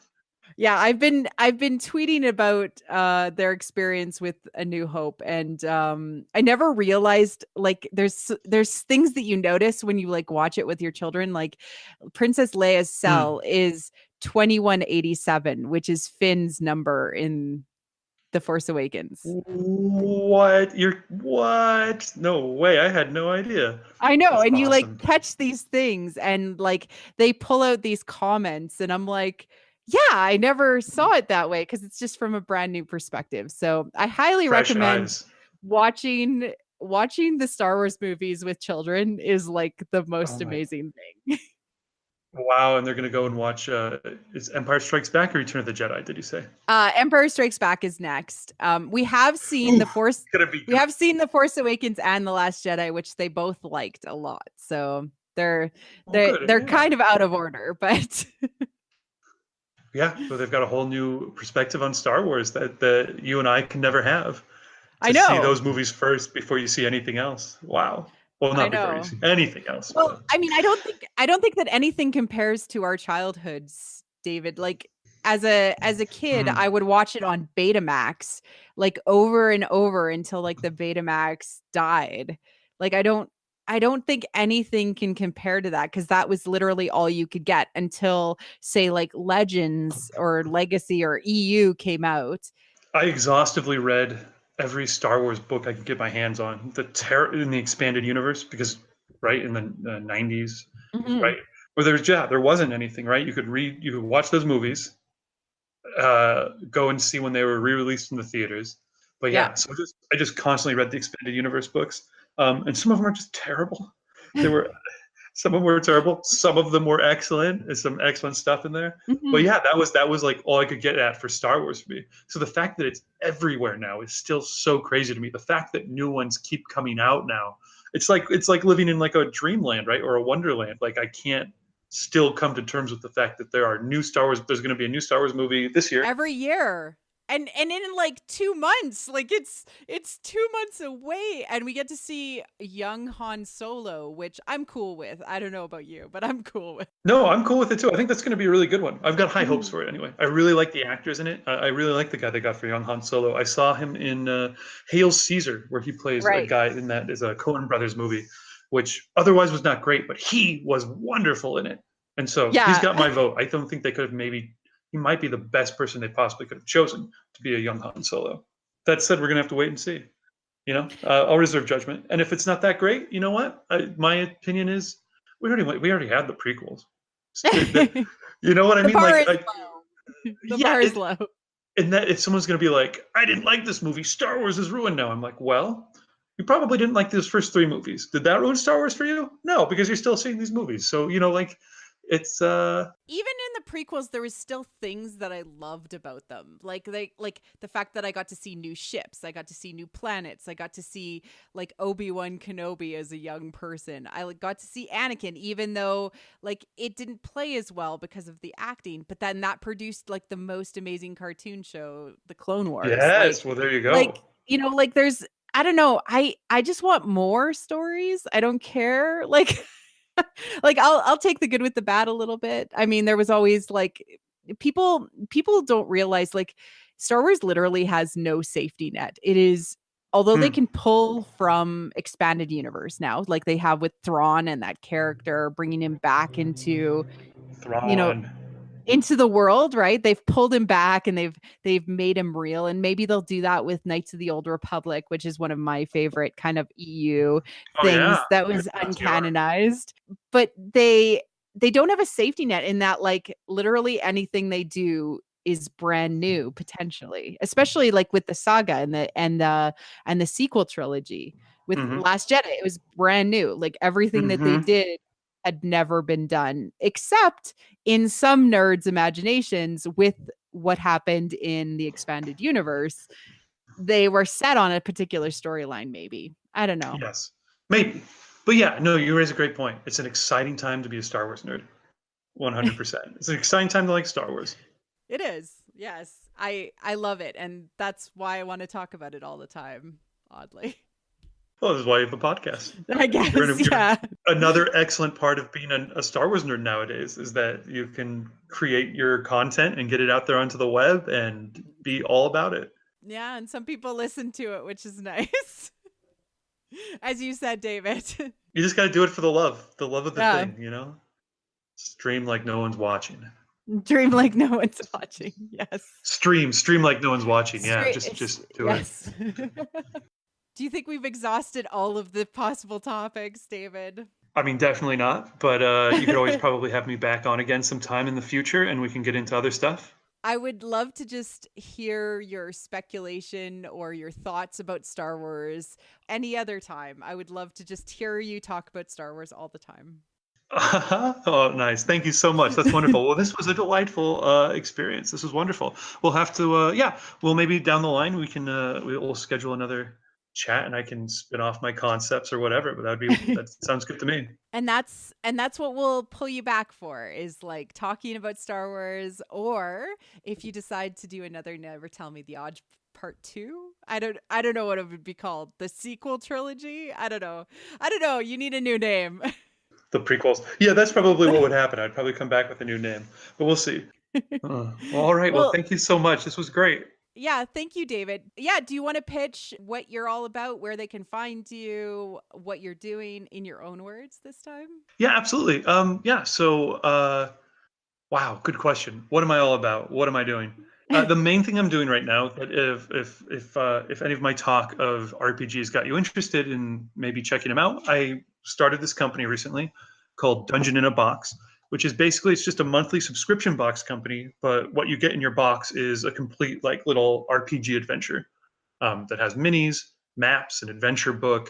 A: Yeah, I've been tweeting about their experience with A New Hope, and I never realized like there's things that you notice when you like watch it with your children. Like Princess Leia's
B: Hmm.
A: cell is 2187, which is Finn's number in The Force Awakens.
B: What? What? No way. I had no idea.
A: I know,
B: That's
A: and you like
B: awesome.
A: catch these things, and like they pull out these comments, and I'm like, yeah, I never saw it that way because it's just from a brand new perspective. So I highly
B: Fresh
A: recommend
B: eyes.
A: watching the Star Wars movies with children is like the
B: Oh
A: most
B: my.
A: amazing thing.
B: Wow. And they're gonna go and watch is Empire Strikes Back or Return of the Jedi, did you say?
A: Empire Strikes Back is next. We have seen
B: Ooh, gonna be
A: we have seen the Force Awakens and the Last Jedi, which they both liked a lot. So they're
B: oh
A: they're
B: good.
A: they're
B: Yeah.
A: kind of out of order, but
B: Yeah. So they've got a whole new perspective on Star Wars that you and I can never have.
A: I
B: To see
A: know.
B: those movies first before you see anything else. Wow. Well,
A: I
B: not before you
A: know.
B: see anything else,
A: Well,
B: but
A: I mean, I don't think that anything compares to our childhoods, David. Like as a kid,
B: hmm.
A: I would watch it on Betamax like over and over until like the Betamax died. Like I don't think anything can compare to that because that was literally all you could get until say like Legends or Legacy or EU came out.
B: I exhaustively read every Star Wars book I could get my hands on. In the expanded universe, because right in the 90s,
A: Mhm.
B: right where there wasn't anything, right? You could watch those movies, go and see when they were re-released in the theaters. But
A: Yeah.
B: yeah, so I just constantly read the expanded universe books, and some of them are just terrible. They were Some of them were terrible. Some of them were excellent. There's some excellent stuff in there. But
A: Mhm.
B: yeah, that was like all I could get at for Star Wars for me. So the fact that it's everywhere now is still so crazy to me. The fact that new ones keep coming out now, it's like living in like a dreamland, right? Or a wonderland. Like I can't still come to terms with the fact that there are new Star Wars. There's going to be a new Star Wars movie this year.
A: Every year. And in like 2 months, like it's 2 months away, and we get to see young Han Solo, which I'm cool with. I don't know about you, but I'm cool with.
B: No, I'm cool with it too. I think that's going to be a really good one. I've got high hopes
A: Mhm.
B: for it anyway. I really like the actors in it. I really like the guy they got for young Han Solo. I saw him in Hail Caesar, where he plays a
A: Right.
B: guy in that is a Coen Brothers movie, which otherwise was not great, but he was wonderful in it. And so he's
A: Yeah.
B: got my vote. I don't think they could have maybe, he might be the best person they possibly could have chosen to be a young Han Solo. That said, we're going to have to wait and see. I'll reserve judgment. And if it's not that great, you know what? My opinion is we already had the prequels.
A: The
B: You know what I mean?
A: bar
B: Like,
A: is low. The
B: yeah,
A: bar is low.
B: and that if someone's going to be like, I didn't like this movie, Star Wars is ruined now. I'm like, well, you probably didn't like those first three movies. Did that ruin Star Wars for you? No, because you're still seeing these movies. So like, it's
A: Even in the prequels, there was still things that I loved about them. Like the fact that I got to see new ships, I got to see new planets, I got to see like Obi-Wan Kenobi as a young person. I like, got to see Anakin, even though like it didn't play as well because of the acting. But then that produced like the most amazing cartoon show, The Clone Wars.
B: yes. Well, there you
A: Like
B: go.
A: like there's I don't know. I just want more stories. I don't care. Like like I'll take the good with the bad a little bit. I mean, there was always like people don't realize like Star Wars literally has no safety net. It is although they
B: Hmm.
A: can pull from expanded universe now, like they have with Thrawn and that character, bringing him back into, you know,
B: Thrawn.
A: into the world, right? They've pulled him back and they've made him real. And maybe they'll do that with Knights of the Old Republic, which is one of my favorite kind of EU
B: Oh
A: things
B: yeah,
A: that was
B: FTR.
A: uncanonized. But they don't have a safety net in that, like, literally anything they do is brand new potentially, especially like with the saga and the sequel trilogy. With
B: Mm-hmm.
A: Last Jedi, it was brand new. Like everything that they
B: Mm-hmm.
A: did had never been done, except in some nerds' imaginations with what happened in the expanded universe. They were set on a particular storyline, maybe. I don't know.
B: Yes, maybe. But yeah, no, you raise a great point. It's an exciting time to be a Star Wars nerd. 100%. It's an exciting time to like Star Wars.
A: It is. Yes. I love it, and that's why I want to talk about it all the time, oddly.
B: Well, this is why you have a podcast.
A: I guess, yeah.
B: Another excellent part of being a Star Wars nerd nowadays is that you can create your content and get it out there onto the web and be all about it.
A: Yeah, and some people listen to it, which is nice. As you said, David.
B: You just got to do it for the love of the
A: Yeah.
B: thing, you know? Stream like no one's watching.
A: Dream like no one's watching. Yes.
B: Stream like no one's watching. Yeah, just do
A: yes. it. Do you think we've exhausted all of the possible topics, David?
B: I mean, definitely not, but you could always probably have me back on again sometime in the future and we can get into other stuff.
A: I would love to just hear your speculation or your thoughts about Star Wars any other time. I would love to just hear you talk about Star Wars all the time.
B: Oh, nice. Thank you so much. That's wonderful. Well, this was a delightful experience. This was wonderful. We'll have to, well, maybe down the line we'll schedule another chat and I can spin off my concepts or whatever, but that sounds good to me.
A: And that's what we'll pull you back for, is like talking about Star Wars, or if you decide to do another Never Tell Me the Odds Part 2. I don't know what it would be called. The sequel trilogy? I don't know. You need a new name.
B: The prequels. Yeah, that's probably what would happen. I'd probably come back with a new name, but we'll see. All right. Well, thank you so much. This was great.
A: Yeah, thank you, David. Yeah, do you want to pitch what you're all about, where they can find you, what you're doing in your own words this time?
B: Yeah, absolutely. So wow, good question. What am I all about? What am I doing? The main thing I'm doing right now, that if any of my talk of RPGs got you interested in maybe checking them out, I started this company recently called Dungeon in a Box, which is basically, it's just a monthly subscription box company, but what you get in your box is a complete like little RPG adventure that has minis, maps, an adventure book,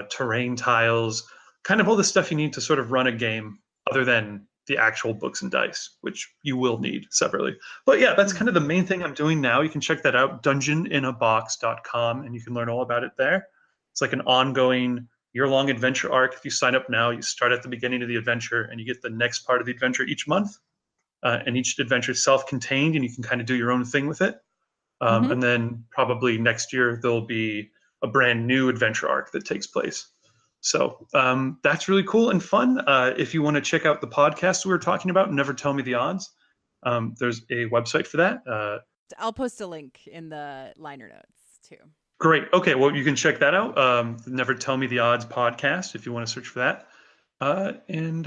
B: terrain tiles, kind of all the stuff you need to sort of run a game other than the actual books and dice, which you will need separately. But yeah, that's kind of the main thing I'm doing now. You can check that out, dungeoninabox.com, and you can learn all about it there. It's like an ongoing year-long adventure arc. If you sign up now, you start at the beginning of the adventure and you get the next part of the adventure each month. And each adventure is self-contained and you can kind of do your own thing with it. And then probably next year, there'll be a brand new adventure arc that takes place. So that's really cool and fun. If you want to check out the podcast we were talking about, Never Tell Me the Odds, there's a website for that.
A: I'll post a link in the liner notes too.
B: Great. Okay, well, you can check that out. The Never Tell Me the Odds podcast, if you want to search for that. And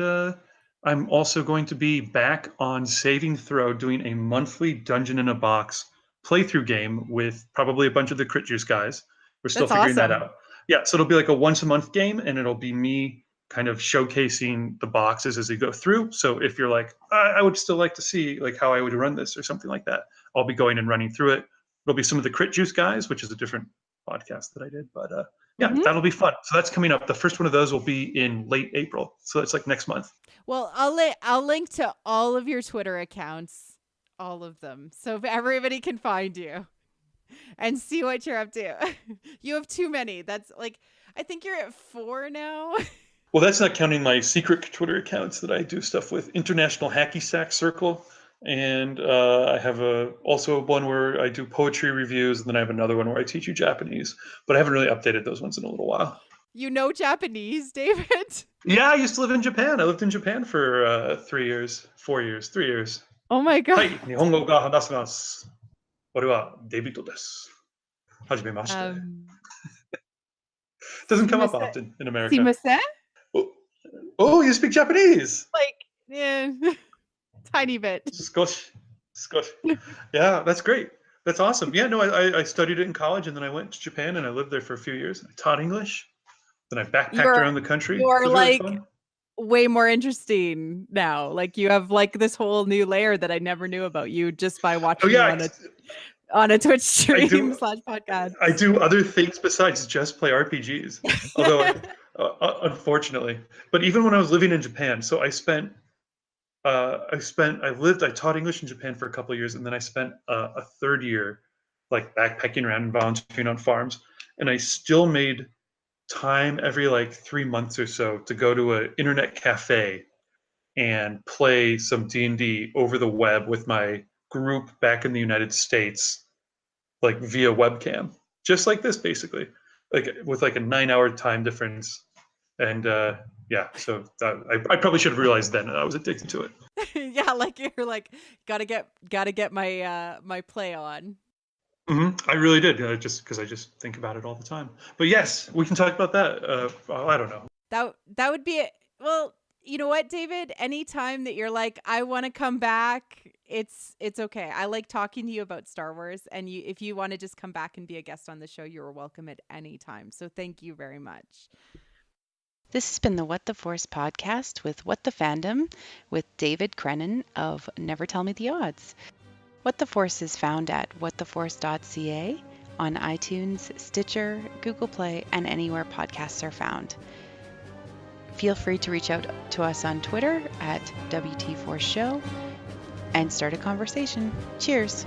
B: I'm also going to be back on Saving Throw doing a monthly Dungeon in a Box playthrough game with probably a bunch of the CritJuice guys. We're still figuring that out. Yeah, so it'll be like a once a month game, and it'll be me kind of showcasing the boxes as they go through. So if you're like, I would still like to see like how I would run this or something like that, I'll be going and running through it. It'll be some of the CritJuice guys, which is a different podcast that I did, but that'll be fun. So that's coming up. The first one of those will be in late April, so it's like next month.
A: Well, I'll link to all of your Twitter accounts, all of them, so if everybody can find you and see what you're up to. You have too many. That's like, I think you're at 4 now.
B: Well, that's not counting my secret Twitter accounts that I do stuff with. International Hacky Sack Circle. And I have also one where I do poetry reviews, and then I have another one where I teach you Japanese. But I haven't really updated those ones in a little while.
A: You know Japanese, David?
B: Yeah, I used to live in Japan. I lived in Japan for 3 years.
A: Oh my god.
B: はい、日本語が話せます。俺はデビットです。はじめまして。Doesn't come up often in America.
A: Sumimasen?
B: Oh, you speak Japanese?
A: Like, yeah. Tiny bit.
B: Squish. Yeah, that's great. That's awesome. Yeah, no, I studied it in college, and then I went to Japan and I lived there for a few years. I taught English. Then I backpacked around the country. It
A: You're
B: was really
A: like
B: fun.
A: way more interesting now. Like you have like this whole new layer that I never knew about you just by watching you on a Twitch stream / podcast.
B: I do other things besides just play RPGs. Although, unfortunately, but even when I was living in Japan, so I taught English in Japan for a couple of years, and then I spent a third year like backpacking around and volunteering on farms, and I still made time every like 3 months or so to go to an internet cafe and play some D&D over the web with my group back in the United States, like via webcam, just like this, basically, like with like a 9-hour time difference. And yeah, so I probably should have realized then that I was addicted to it.
A: Yeah, like you're like gotta get my my play on.
B: I really did, just because I just think about it all the time. But yes, we can talk about that. I don't know.
A: That would be it. Well, you know what, David? Anytime that you're like, I want to come back, it's okay. I like talking to you about Star Wars, and if you want to just come back and be a guest on the show, you're welcome at any time. So thank you very much. This has been the What the Force podcast with What the Fandom with David Crennan of Never Tell Me the Odds. What the Force is found at whattheforce.ca on iTunes, Stitcher, Google Play, and anywhere podcasts are found. Feel free to reach out to us on Twitter at WT Force Show and start a conversation. Cheers!